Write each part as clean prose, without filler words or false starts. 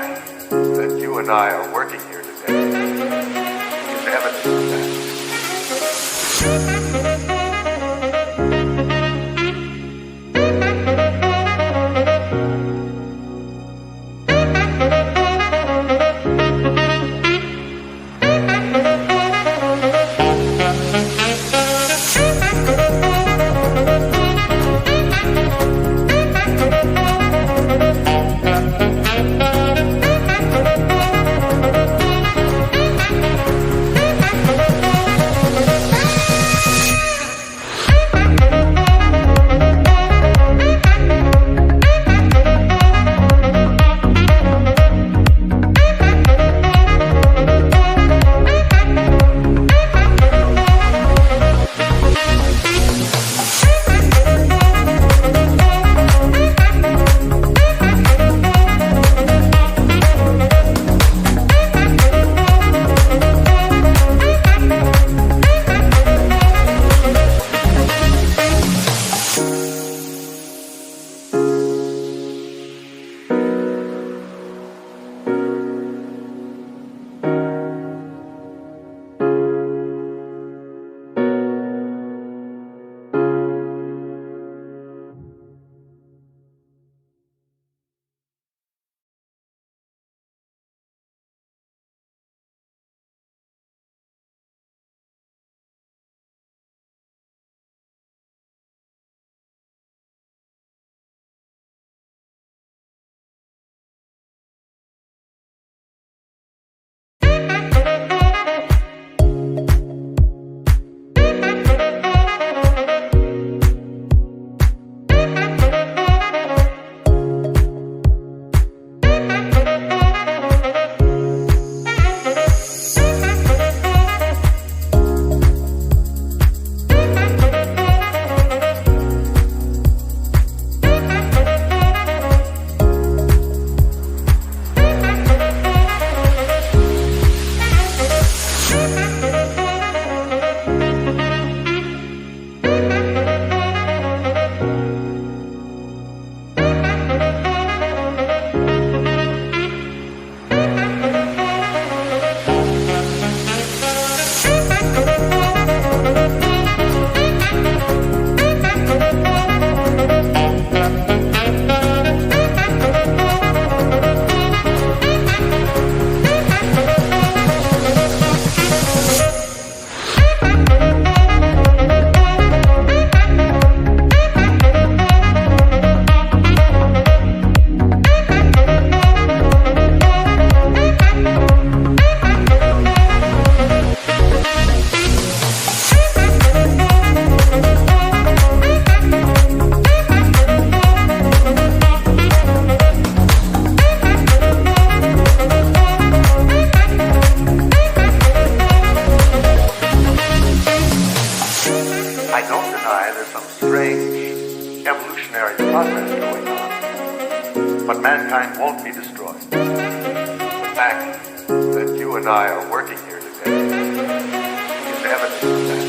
fact that you and I are working here today is evidence of that. Evolutionary progress going on, but mankind won't be destroyed. The fact that you and I are working here today is evidence of that.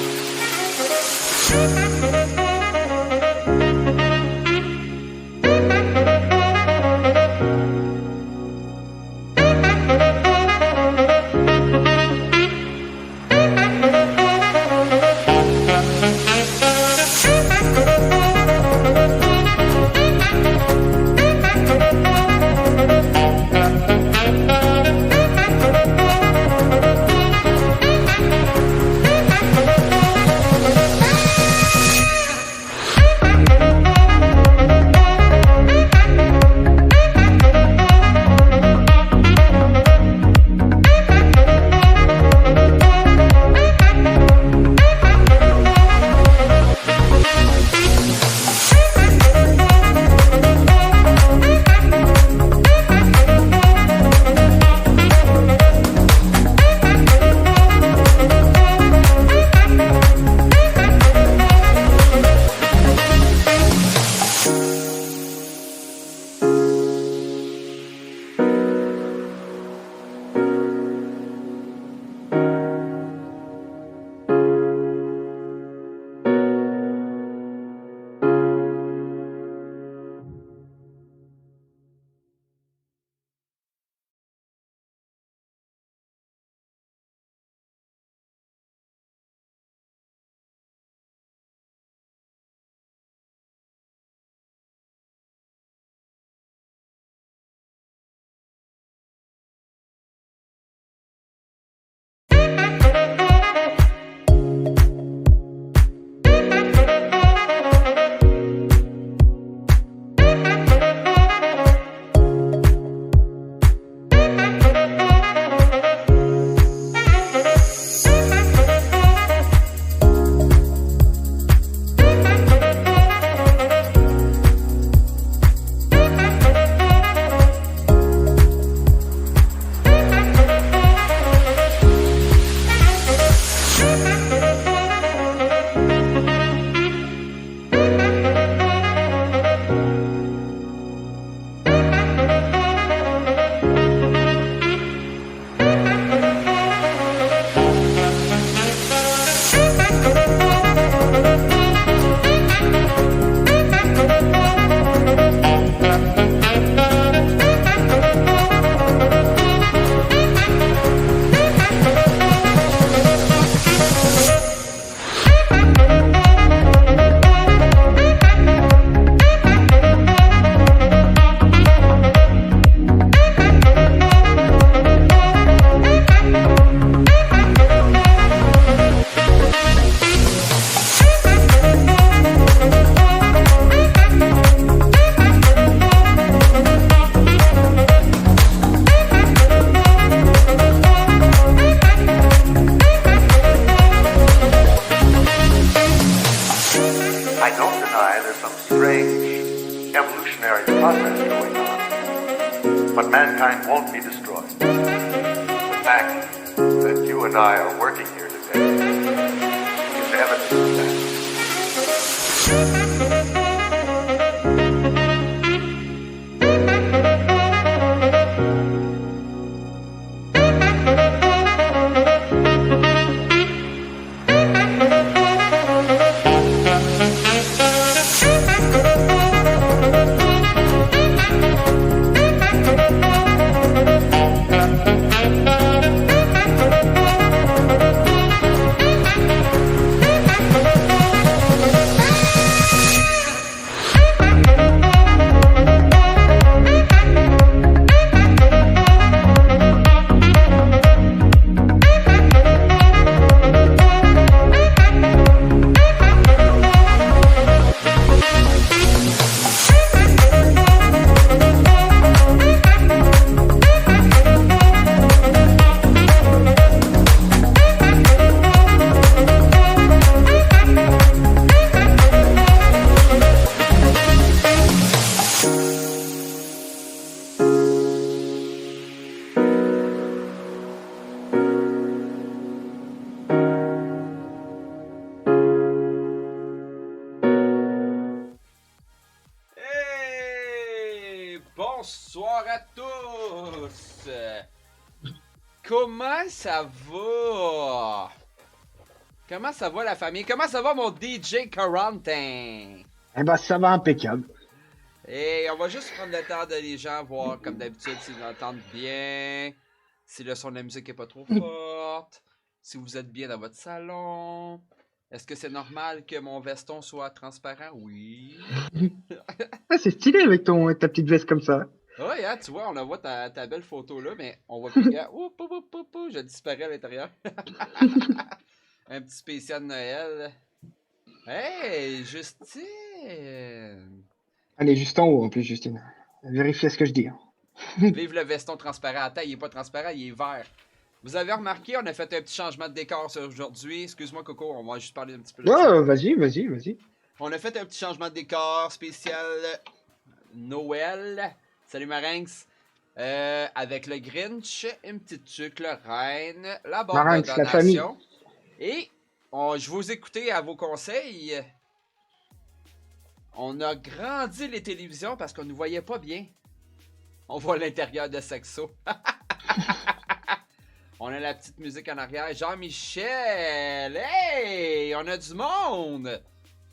won't be destroyed. The fact that you and I are working here today is evidence of that. Bonsoir à tous! Comment ça va? Comment ça va la famille? Comment ça va mon DJ Corentin? Eh ben, ça va impeccable. Et on va juste prendre le temps de les gens voir comme d'habitude s'ils entendent bien, si le son de la musique est pas trop forte, si vous êtes bien dans votre salon. Est-ce que c'est normal que mon veston soit transparent? Oui. Ah, c'est stylé avec ta petite veste comme ça. Ouais, hein, tu vois, on voit ta belle photo là, mais on voit plus. Je disparais à l'intérieur. Un petit spécial de Noël. Hey, Justine! Elle est juste en haut en plus, Justine. Vérifiez ce que je dis. Vive le veston transparent. Attends, il est pas transparent, il est vert. Vous avez remarqué, on a fait un petit changement de décor aujourd'hui. Excuse-moi, Coco, on va juste parler un petit peu de ça. Oh, vas-y. On a fait un petit changement de décor spécial Noël. Salut Marinx. Avec le Grinch, une petite tuque, le reine, la barre Marinx, de la famille. donation. Et je vais vous écouter à vos conseils. On a grandi les télévisions parce qu'on ne voyait pas bien. On voit l'intérieur de Sexo. On a la petite musique en arrière. Jean-Michel! Hey! On a du monde!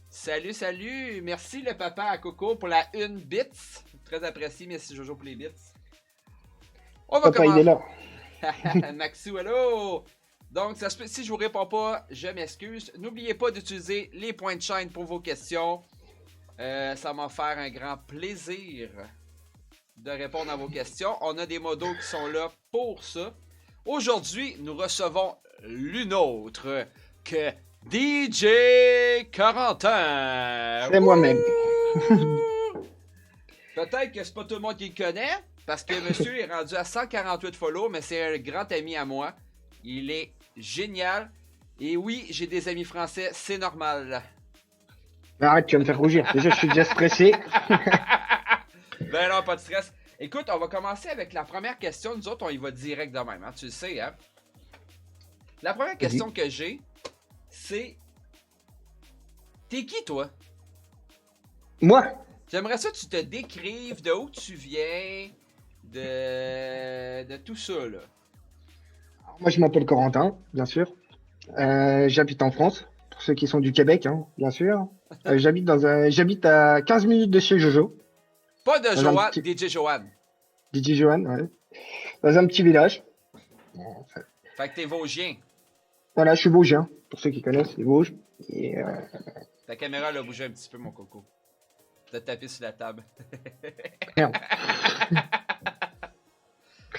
Salut! Merci le papa à Coco pour la 1 bits. Très apprécié. Merci Jojo pour les bits. On va Papa, il est là. Maxou, hello! Donc, si je vous réponds pas, je m'excuse. N'oubliez pas d'utiliser les points de chaîne pour vos questions. Ça va faire un grand plaisir de répondre à vos questions. On a des modos qui sont là pour ça. Aujourd'hui, nous recevons l'une autre que DJ Corentin. C'est moi-même. Peut-être que c'est pas tout le monde qui le connaît, parce que monsieur est rendu à 148 follow, mais c'est un grand ami à moi. Il est génial. Et oui, j'ai des amis français, c'est normal. Arrête, tu vas me faire rougir. Déjà, je suis déjà stressé. Ben non, pas de stress. Écoute, on va commencer avec la première question. Nous autres, on y va direct de même, hein? Tu le sais, hein? La première question que j'ai, c'est... T'es qui, toi? Moi? J'aimerais ça que tu te décrives de où tu viens, de tout ça, là. Alors, moi, je m'appelle Corentin, bien sûr. J'habite en France, pour ceux qui sont du Québec, hein, bien sûr. J'habite à 15 minutes de chez Jojo. Pas de Dans Joanne, un petit- DJ Joanne. DJ Johan, ouais. Dans un petit village. Bon, Fait que t'es Vosgien. voilà, je suis Vosgien, pour ceux qui connaissent les Vosges. Et, Ta caméra, elle a bougé un petit peu, mon coco. T'as tapé sur la table. merde.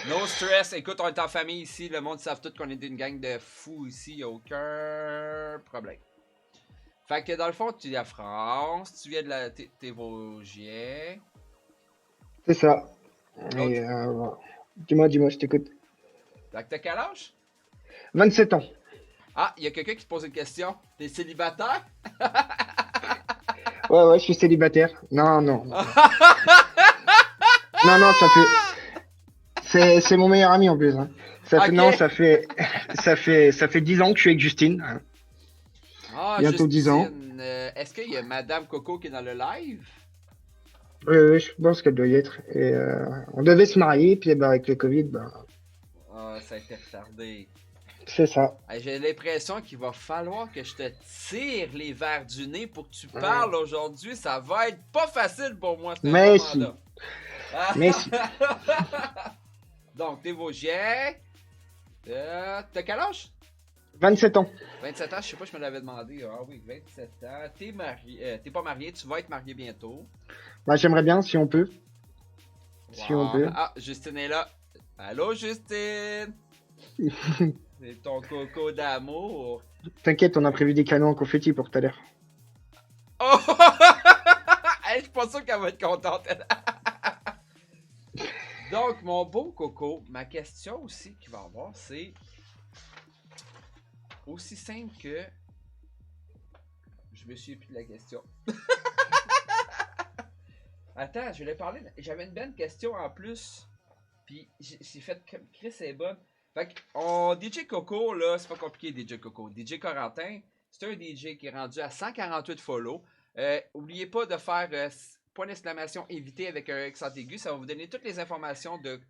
No stress. Écoute, on est en famille ici. Le monde savent tout qu'on est une gang de fous ici. Y a aucun problème. Fait que dans le fond, tu viens de France. Tu viens de la... T'es Vosgien. C'est ça. L'autre. Et, voilà. Dis-moi, je t'écoute. Fait que t'as quel âge? 27 ans. Ah, y a quelqu'un qui te pose une question. T'es célibataire? Ouais, je suis célibataire. Non. Non, C'est mon meilleur ami en plus. Hein. Ok. Non, ça fait 10 ans que je suis avec Justine. Hein. Ah, Bientôt 10 ans. Justine, est-ce qu'il y a Madame Coco qui est dans le live? Oui, je pense qu'elle doit y être. Et on devait se marier, puis bah, avec le Covid, bah, Ah, ça a été retardé. c'est ça. Hey, j'ai l'impression qu'il va falloir que je te tire les verres du nez pour que tu parles aujourd'hui. Ça va être pas facile pour moi, c'est un Mais bon si. mandat. Ah. Mais si. Donc, t'es Vosgien. T'as quel âge? 27 ans. 27 ans, je sais pas, je me l'avais demandé. Ah oui, 27 ans. T'es marié, t'es pas marié, tu vas être marié bientôt. Bah, j'aimerais bien, si on peut. Si on Wow. peut. Ah, Justine est là. Allô, Justine? C'est ton coco d'amour. T'inquiète, on a prévu des canons en confetti pour tout à l'heure. Oh! Hey, je suis pas sûr qu'elle va être contente. Elle. Donc, mon beau coco, ma question aussi qu'il va avoir, c'est aussi simple que. Je me suis plus de la question. Attends, je voulais parler. J'avais une bonne question en plus. Puis j'ai fait comme Chris est bonne. Fait que DJ Coco, là, c'est pas compliqué, DJ Coco. DJ Corentin, c'est un DJ qui est rendu à 148 follow. Oubliez pas de faire point d'exclamation évité avec un accent aigu. Ça va vous donner toutes les informations de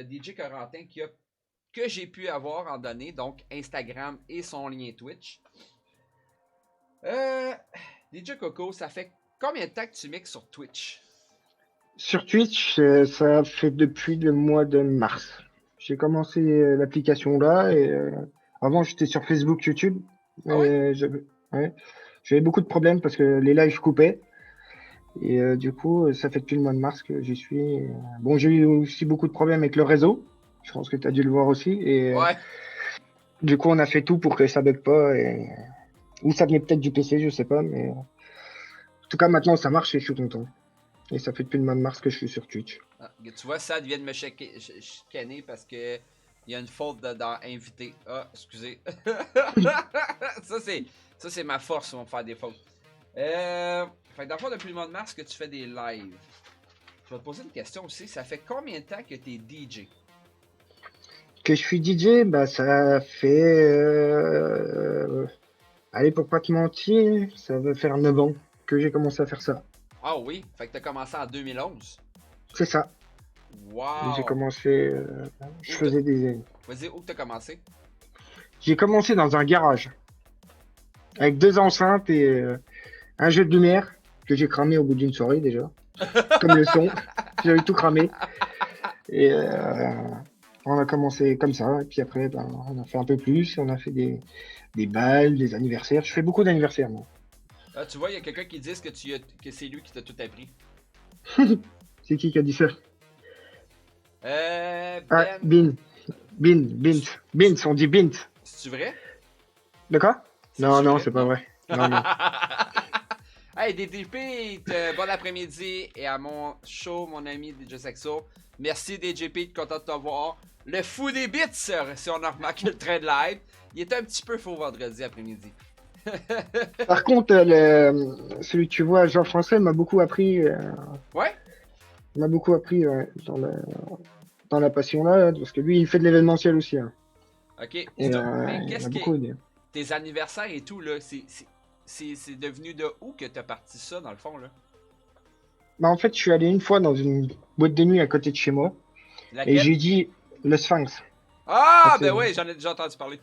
DJ Corentin que j'ai pu avoir en données. Donc Instagram et son lien Twitch. DJ Coco, ça fait combien de temps que tu mixes sur Twitch? Sur Twitch, ça fait depuis le mois de mars. J'ai commencé l'application là et avant j'étais sur Facebook, YouTube. Ah ouais? J'avais beaucoup de problèmes parce que les lives coupaient. Et du coup, ça fait depuis le mois de mars que j'y suis. Bon, j'ai eu aussi beaucoup de problèmes avec le réseau. Je pense que tu as dû le voir aussi. Et Ouais. du coup, on a fait tout pour que ça bug pas. Ou ça venait peut-être du PC, je sais pas. Mais en tout cas, maintenant, ça marche et je suis content. Et ça fait depuis le mois de mars que je suis sur Twitch. Ah, tu vois, ça vient de me chicaner parce que il y a une faute dans invité. Ah, excusez. ça, c'est ma force, on va me faire des fautes. Fait que dans le fond, depuis le mois de mars que tu fais des lives. Je vais te poser une question aussi. Ça fait combien de temps que tu es DJ? Que je suis DJ, bah ça fait... Allez, pour pas te mentir, ça va faire 9 ans que j'ai commencé à faire ça. Ah oui, fait que tu as commencé en 2011. C'est ça. Wow! J'ai commencé... je faisais des... Vas-y, où tu as commencé? J'ai commencé dans un garage. Avec 2 enceintes et un jeu de lumière que j'ai cramé au bout d'une soirée déjà. Comme le son. J'avais tout cramé. Et on a commencé comme ça. Et puis après, ben, on a fait un peu plus. On a fait des balles, des anniversaires. Je fais beaucoup d'anniversaires, moi. Ah, tu vois, il y a quelqu'un qui dit que c'est lui qui t'a tout appris. C'est qui a dit ça? Ben, Ah, Bint, on dit Bint. c'est-tu vrai? De quoi? C'est-tu Non, non, vrai? c'est pas vrai. Non, non. Hey, DJP, bon après-midi et à mon show, mon ami DJ Saxo. Merci DJP, content de te voir. Le fou des bits, si on a remarqué le train de live. Il était un petit peu faux vendredi après-midi. Par contre, celui que tu vois, Jean Français, m'a beaucoup appris. Ouais? M'a beaucoup appris dans la passion là, parce que lui, il fait de l'événementiel aussi. Hein. Ok. Et, Mais il qu'est-ce m'a que beaucoup aidé. tes anniversaires et tout, là, c'est devenu de où que t'as parti ça, dans le fond, là? Bah, en fait, je suis allé une fois dans une boîte de nuit à côté de chez moi, et Laquelle? j'ai dit le Sphinx. Ah, c'est- ben oui, j'en ai déjà entendu parler.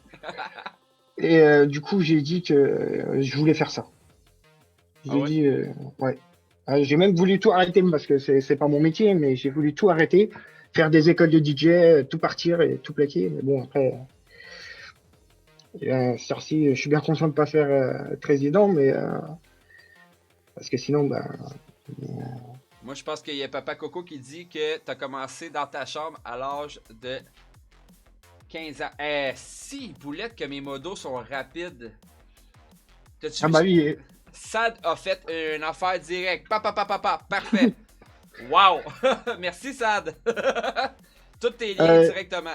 Et du coup, j'ai dit que je voulais faire ça. J'ai Ah ouais? dit, ouais. J'ai même voulu tout arrêter parce que c'est pas mon métier, mais j'ai voulu tout arrêter, faire des écoles de DJ, tout partir et tout plaquer. Mais bon, après, je suis bien conscient de pas faire président, mais parce que sinon, bah, Moi, je pense qu'il y a Papa Coco qui dit que t'as commencé dans ta chambre à l'âge de 15 ans. Si, Boulette, que mes modos sont rapides. T'as-tu ah vu bah ça? oui, Sad a fait une affaire directe. Papa. Parfait. Wow. Merci, Sad. Tous tes liens directement.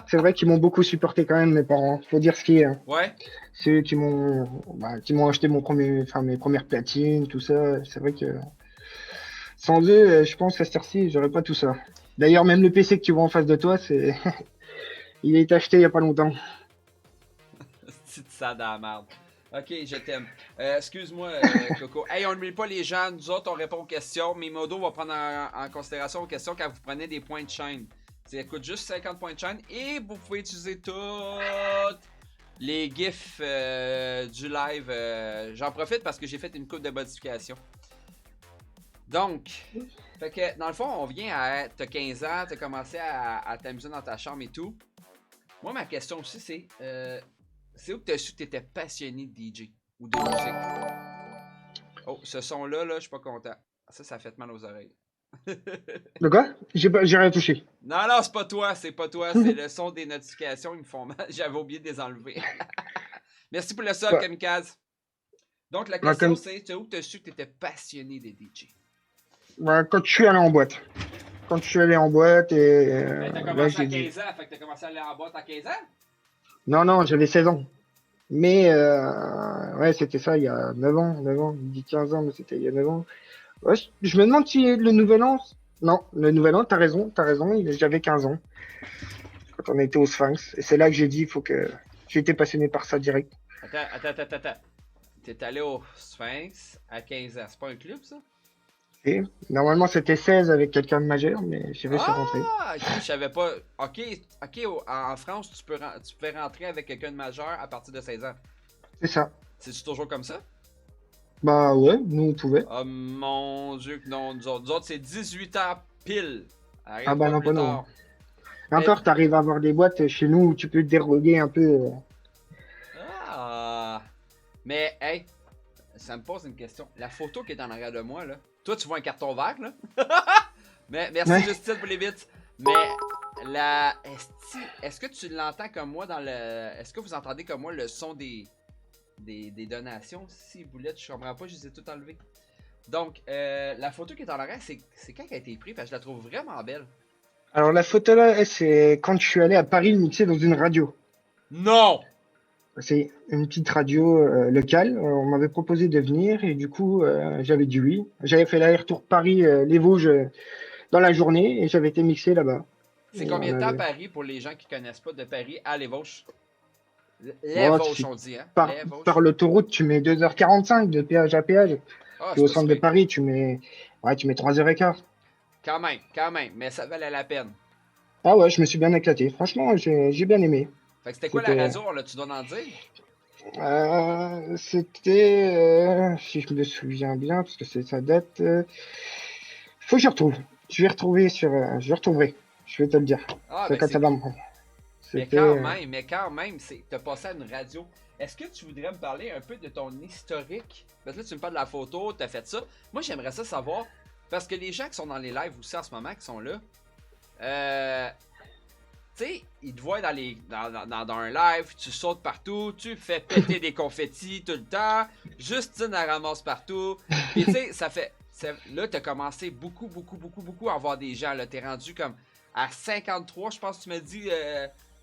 c'est vrai qu'ils m'ont beaucoup supporté quand même, mes parents. Faut dire ce qui est. Hein. Ouais. C'est eux qui m'ont acheté mes premières platines, tout ça. C'est vrai que Sans eux, je pense qu'à cette heure-ci, j'aurais pas tout ça. D'ailleurs, même le PC que tu vois en face de toi, il est acheté il y a pas longtemps. Petite ça dans la merde. Ok, je t'aime. Excuse-moi, Coco. Hey, on n'oublie pas les gens. Nous autres, on répond aux questions. Mais Modo va prendre en considération aux questions quand vous prenez des points de chaîne. Ça coûte juste 50 points de chaîne. Et vous pouvez utiliser toutes les gifs du live. J'en profite parce que j'ai fait une coupe de modifications. Donc, fait que dans le fond, on vient à. T'as 15 ans, t'as commencé à t'amuser dans ta chambre et tout. Moi, ma question aussi, c'est où que t'as su que t'étais passionné de DJ ou de musique? Oh, ce son-là, je suis pas content. Ça fait mal aux oreilles. De quoi? J'ai rien touché. Non, c'est pas toi, c'est le son des notifications, ils me font mal. J'avais oublié de les enlever. Merci pour le sub, Ouais. Kamikaze. Donc, la Ouais, question, c'est où t'as su que t'étais passionné des DJ? Ouais, quand je suis allé en boîte. Quand je suis allé en boîte et T'as là, commencé à j'ai dit. 15 ans, fait que t'as commencé à aller en boîte à 15 ans? Non, j'avais 16 ans. Mais ouais, c'était ça il y a 9 ans, 9 ans. Il dit 15 ans, mais c'était il y a 9 ans. Ouais, je me demande si le nouvel an. Non, le nouvel an, t'as raison, j'avais 15 ans quand on était au Sphinx. Et c'est là que j'ai dit, il faut que. J'ai été passionné par ça direct. Attends. T'es allé au Sphinx à 15 ans. C'est pas un club, ça? Et normalement, c'était 16 avec quelqu'un de majeur, mais j'ai réussi à rentrer. Ah, ok, je savais pas. Ok, en France, tu peux rentrer avec quelqu'un de majeur à partir de 16 ans. C'est ça. C'est-tu toujours comme ça? Bah ouais, nous on pouvait. Oh mon dieu, que non, nous autres c'est 18 ans pile. Arrive Ah bah pas non, plus pas nous. tard. Et encore, t'arrives à avoir des boîtes chez nous où tu peux te déroguer un peu. Ah. Mais, hey, ça me pose une question. La photo qui est en arrière de moi, là. Toi, tu vois un carton vert, là? Mais merci, Ouais. Justine, pour les bits. Mais, est-ce que tu l'entends comme moi dans le. Est-ce que vous entendez comme moi le son des donations? Si vous l'êtes, je comprends pas, je les ai toutes enlevées. Donc, la photo qui est en arrière, c'est quand elle a été prise? Parce que je la trouve vraiment belle. Alors la photo là, c'est quand je suis allé à Paris mixer dans une radio. Non! C'est une petite radio locale. On m'avait proposé de venir et du coup, j'avais dit oui. J'avais fait l'aller-retour Paris-Les Vosges dans la journée et j'avais été mixé là-bas. C'est Et combien on de temps avait- Paris pour les gens qui connaissent pas de Paris à Les Vosges? Les Bon, Vosges, on dit, hein? par, Les Vosges. par l'autoroute, tu mets 2h45 de péage à péage. Ah, Puis c'est au pas centre si de pire. Paris, tu mets 3h15. Quand même, mais ça valait la peine. Ah ouais, je me suis bien éclaté. Franchement, j'ai bien aimé. Fait que c'était quoi la C'était, radio, là, tu dois en dire? c'était, si je me souviens bien, parce que ça date. Faut que je retrouve. Je vais retrouver je retrouverai. Je vais te le dire. Ah, C'est ben quand c'est ça va cool. me prendre. Mais C'était. quand même, t'as passé à une radio. Est-ce que tu voudrais me parler un peu de ton historique? Parce que là, tu me parles de la photo, t'as fait ça. Moi, j'aimerais ça savoir, parce que les gens qui sont dans les lives aussi en ce moment, qui sont là, tu sais, ils te voient dans un live, tu sautes partout, tu fais péter des confettis tout le temps, Justine elle ramasse partout. Puis tu sais, là, t'as commencé beaucoup à avoir des gens. Là, t'es rendu comme à 53, je pense que tu m'as dit,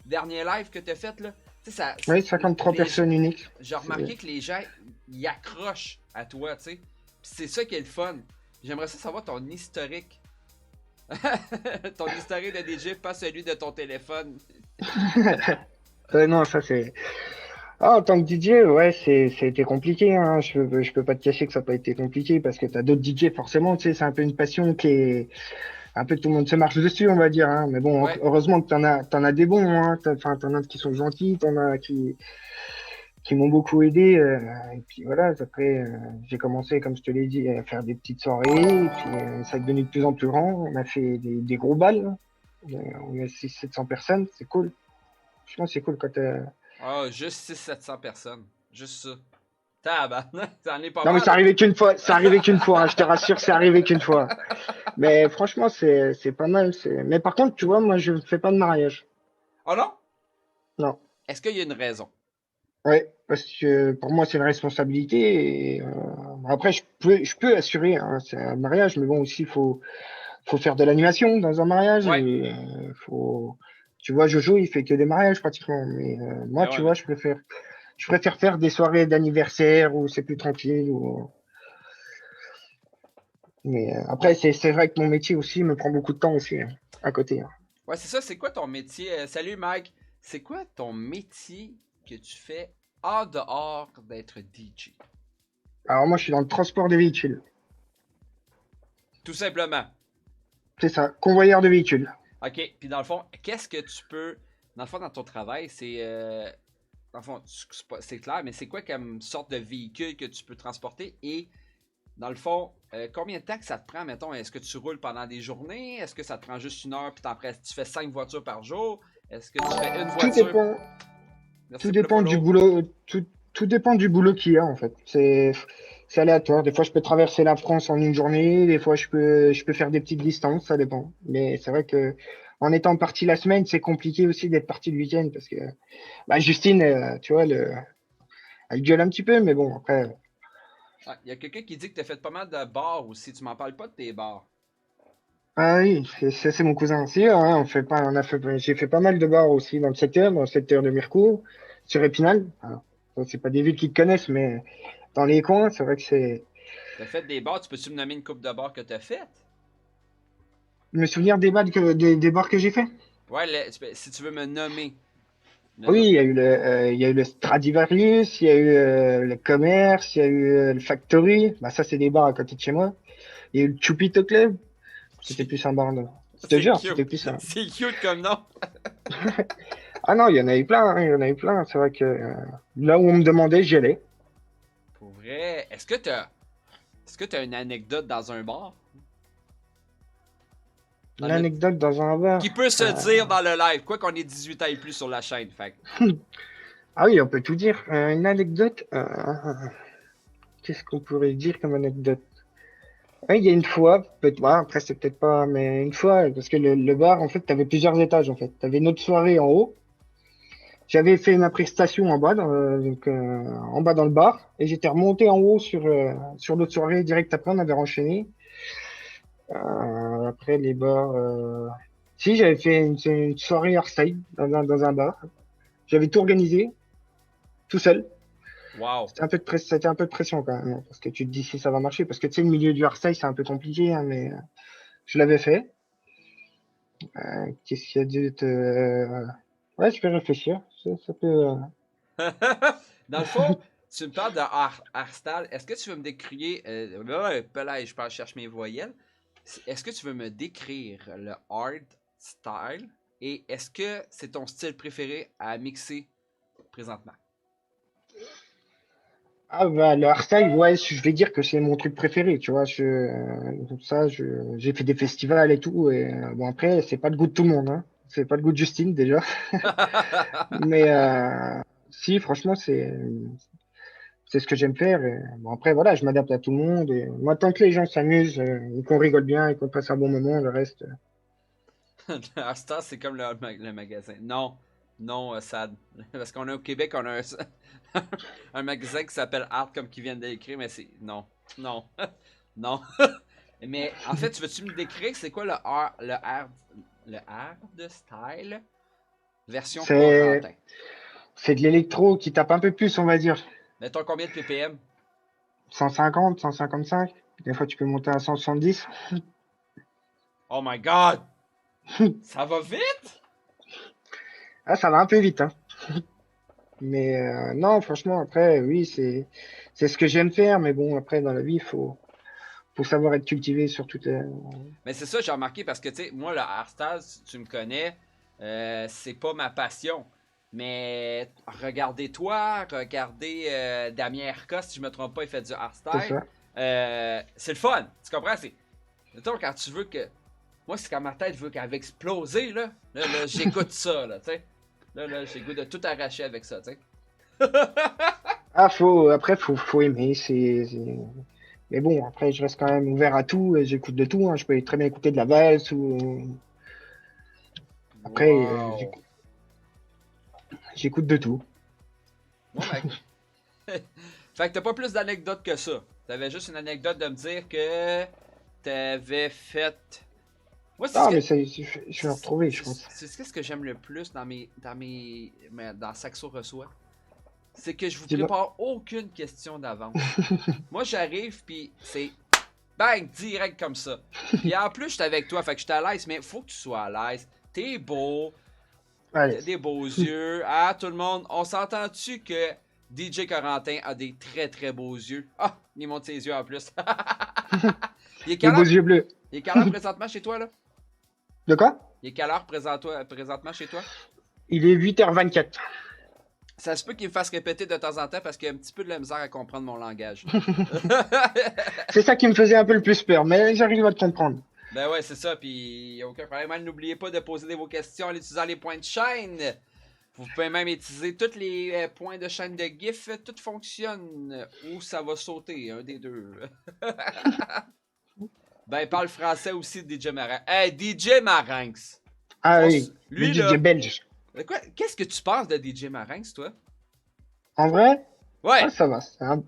dernier live que t'as fait, là. Tu sais, Oui, 53 personnes uniques. J'ai remarqué que les gens, ils accrochent à toi, tu sais. Puis c'est ça qui est le fun. J'aimerais ça savoir ton historique. Ton historique de DJ, pas celui de ton téléphone. Non, ça c'est. Ah, en tant que DJ, ouais, c'était compliqué. Hein. Je peux pas te cacher que ça n'a pas été compliqué parce que t'as d'autres DJ forcément. Tu sais, c'est un peu une passion qui est un peu tout le monde se marche dessus, on va dire. Hein. Mais bon, Ouais. heureusement que t'en as des bons. Hein. Enfin, t'en as qui sont gentils, t'en as qui m'ont beaucoup aidé. Et puis voilà, après, j'ai commencé, comme je te l'ai dit, à faire des petites soirées. Et puis ça est devenu de plus en plus grand. On a fait des gros balles. Hein. On a 600-700 personnes. C'est cool. Je pense que c'est cool quand Ah, juste 600-700 personnes. Juste ça. Tabarnak, t'en es pas Non, mais mal. ça arrivait qu'une fois. Ça arrivait qu'une fois. Hein, je te rassure, c'est arrivé qu'une fois. Mais franchement, c'est pas mal. Mais par contre, tu vois, moi, je ne fais pas de mariage. Oh non? Non. Est-ce qu'il y a une raison? Ouais, parce que pour moi, c'est une responsabilité. Et, après, je peux assurer hein, c'est un mariage, mais bon, aussi, faut faire de l'animation dans un mariage. Ouais. Et, tu vois, Jojo, il fait que des mariages pratiquement. Mais moi, Mais tu ouais, vois, je préfère faire des soirées d'anniversaire où c'est plus tranquille. Mais après, c'est vrai que mon métier aussi me prend beaucoup de temps aussi, hein, à côté, hein. Ouais, c'est ça. C'est quoi ton métier? Salut, Mike. C'est quoi ton métier que tu fais en dehors d'être DJ? Alors moi, je suis dans le transport de véhicules. Tout simplement. C'est ça, convoyeur de véhicules. OK. Puis dans le fond, qu'est-ce que tu peux. Dans le fond, dans ton travail, c'est. Dans le fond, c'est clair, mais c'est quoi comme sorte de véhicule que tu peux transporter? Et dans le fond, combien de temps que ça te prend, mettons? Est-ce que tu roules pendant des journées? Est-ce que ça te prend juste une heure puis tu fais 5 voitures par jour? Est-ce que tu fais une Tout voiture? dépend, Merci tout pour le dépend du follow. boulot, tout dépend du boulot qu'il y a en fait. C'est aléatoire. Des fois, je peux traverser la France en une journée. Des fois, je peux faire des petites distances. Ça dépend. Mais c'est vrai que en étant parti la semaine, c'est compliqué aussi d'être parti le week-end parce que bah, Justine, tu vois, elle gueule un petit peu, mais bon après. Ah, il y a quelqu'un qui dit que tu as fait pas mal de bars aussi. Tu m'en parles pas de tes bars. Ah oui, c'est mon cousin aussi, hein, j'ai fait pas mal de bars aussi dans le secteur de Mircourt, sur Épinal. Alors, ça, c'est pas des villes qui te connaissent, mais dans les coins, c'est vrai que c'est. Tu as fait des bars. Tu peux-tu me nommer une coupe de bars que tu as faites? Me souvenir des bars que j'ai fait. Ouais, si tu veux me nommer. Oui, Nomme- il y a eu le Stradivarius, il y a eu le Commerce, il y a eu le Factory. Bah ça, c'est des bars à côté de chez moi. Il y a eu le Chupito Club. C'était plus un bar. Je te C'est jure, c'était cute. plus un. C'est cute comme nom. Ah non, il y en avait plein, hein, il y en avait plein. C'est vrai que là où on me demandait, j'y allais. Pour vrai, est-ce que t'as une anecdote dans un bar? Dans le- L'anecdote dans un bar. Qui peut se Euh, dire dans le live, quoi qu'on ait 18 ans et plus sur la chaîne. Fait Ah oui, on peut tout dire. Une anecdote. Qu'est-ce qu'on pourrait dire comme anecdote? Ouais, il y a une fois, peut-être, ouais, après c'est peut-être pas, mais une fois, parce que le bar, en fait, t'avais plusieurs étages, en fait. T'avais notre soirée en haut. J'avais fait ma prestation en bas, en bas dans le bar, et j'étais remonté en haut sur l'autre soirée direct après, on avait enchaîné. Après les bars, si j'avais fait une soirée hardstyle dans un bar. J'avais tout organisé, tout seul. wow. C'était un peu de pression quand même, hein, parce que tu te dis si ça va marcher, parce que tu sais, le milieu du hardstyle, c'est un peu compliqué, hein, mais je l'avais fait. Qu'est-ce qu'il y a d'autre? Ouais, je peux réfléchir. Ça peut. Dans le fond, tu me parles de hardstyle. Est-ce que tu veux me décrire. Là, je pense, je cherche mes voyelles. Est-ce que tu veux me décrire le hard style et est-ce que c'est ton style préféré à mixer présentement? Ah bah le hardstyle, ouais, je vais dire que c'est mon truc préféré, tu vois. J'ai fait des festivals et tout, et bon après, c'est pas le goût de tout le monde, hein. C'est pas le goût de Justine déjà, mais si, franchement, c'est ce que j'aime faire. Et, bon après, voilà, je m'adapte à tout le monde. Et moi, tant que les gens s'amusent, et qu'on rigole bien et qu'on passe un bon moment, le reste. Hardstyle, c'est comme le magasin. Non, non, Sad. Parce qu'on a au Québec, on a un magasin qui s'appelle Art comme qui vient d'écrire, mais c'est. Non, non, non. Mais en fait, tu veux-tu me décrire c'est quoi le hard style version C'est Corentin? c'est de l'électro qui tape un peu plus, on va dire. Mettons combien de ppm? 150, 155. Des fois, tu peux monter à 170. Oh my god! Ça va vite? Ah, ça va un peu vite, hein. Mais non, franchement, après, oui, c'est ce que j'aime faire. Mais bon, après, dans la vie, faut savoir être cultivé sur toutes les. Mais c'est ça, j'ai remarqué parce que, tu sais, moi, le hardstyle, si tu me connais, c'est pas ma passion. Mais regardez toi, regardez Damien Herca, si je me trompe pas, il fait du C'est hardstyle. ça. C'est le fun, tu comprends? C'est, mettons, quand tu veux que. Moi, c'est quand ma tête veut qu'elle va exploser, là, j'écoute ça, là, tu sais. Là, j'ai le goût de tout arracher avec ça, tu sais. Ah, après, faut aimer. Mais bon, après, je reste quand même ouvert à tout et j'écoute de tout, hein. Je peux très bien écouter de la valse ou. Après, Wow. j'écoute de tout. Bon, mec. Fait que t'as pas plus d'anecdotes que ça. T'avais juste une anecdote de me dire que t'avais fait. Moi, c'est ce Ah, que. mais je vais le retrouver, je pense. C'est ce que j'aime le plus dans Saxo Reçoit. C'est que je vous Dis-moi. prépare aucune question d'avance. Moi, j'arrive, puis c'est Bang, direct comme ça. Et en plus, j'étais avec toi, fait que j'étais à l'aise, mais faut que tu sois à l'aise. T'es beau, Allez. t'as des beaux yeux. Ah, tout le monde, on s'entend-tu que DJ Corentin a des très très beaux yeux? Ah, il monte ses yeux en plus. Il est Les quelle beaux heure, yeux bleus. il est quelle heure présentement chez toi, là? De quoi? Il est quelle heure présentement chez toi? Il est 8h24. Ça se peut qu'il me fasse répéter de temps en temps parce qu'il y a un petit peu de la misère à comprendre mon langage. C'est ça qui me faisait un peu le plus peur, mais j'arrive à te comprendre. Ben ouais, c'est ça, puis il n'y a aucun problème. N'oubliez pas de poser vos questions en utilisant les points de chaîne. Vous pouvez même utiliser tous les points de chaîne de GIF. Tout fonctionne. Ou ça va sauter, un des deux. Ben, il parle français aussi, DJ Marinx. Hey, DJ Marinx! Ah oui, Lui, le là... DJ belge. Qu'est-ce que tu penses de DJ Marinx, toi? En vrai, Ouais! ah, ça va.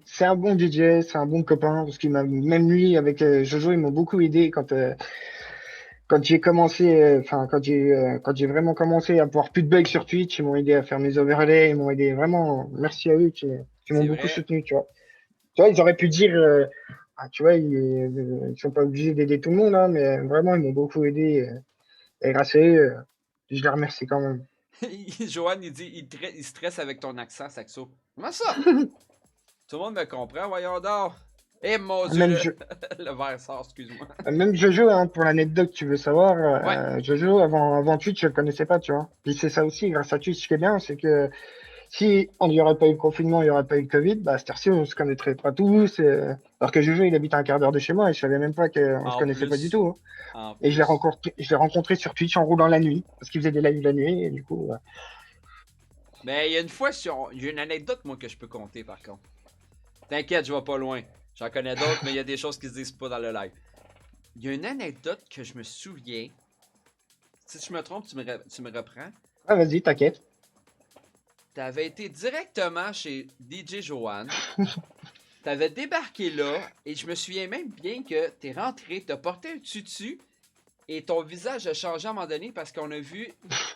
C'est un bon DJ, c'est un bon copain, parce qu'il m'a, même lui, avec Jojo, ils m'ont beaucoup aidé quand j'ai commencé, quand j'ai vraiment commencé à avoir plus de bugs sur Twitch, ils m'ont aidé à faire mes overlays, ils m'ont aidé vraiment, merci à eux qui m'ont C'est beaucoup vrai. soutenu, tu vois. Tu vois, ils auraient pu dire, ah, tu vois, ils sont pas obligés d'aider tout le monde, hein, mais vraiment, ils m'ont beaucoup aidé, et grâce à eux, je les remercie quand même. Joanne, il dit il stresse avec ton accent, Saxo. Comment ça? Tout le monde me comprend, voyons donc. Eh mon dieu, Même, le, je, le verre sort, excuse-moi. même Jojo, hein, pour l'anecdote, tu veux savoir, Ouais. Jojo, avant Twitch, je le connaissais pas, tu vois. Puis c'est ça aussi, grâce à Twitch, ce qui est bien, c'est que si on n'y aurait pas eu le confinement, il n'y aurait pas eu le Covid, bah, à cette heure-ci, on se connaîtrait pas tous. Alors que Jojo, il habite à un quart d'heure de chez moi et je savais même pas qu'on se En connaissait pas du plus. tout, hein. En Et plus. je l'ai rencontré sur Twitch en roulant la nuit, parce qu'il faisait des lives la nuit, et du coup, Mais il y a une fois, il y a une anecdote, moi, que je peux compter, par contre. T'inquiète, je vais pas loin. J'en connais d'autres, mais il y a des choses qui se disent pas dans le live. Il y a une anecdote que je me souviens. Si je me trompe, tu me reprends. ah, vas-y, t'inquiète. T'avais été directement chez DJ Joanne. T'avais débarqué là, et je me souviens même bien que t'es rentré, t'as porté un tutu, et ton visage a changé à un moment donné parce qu'on a vu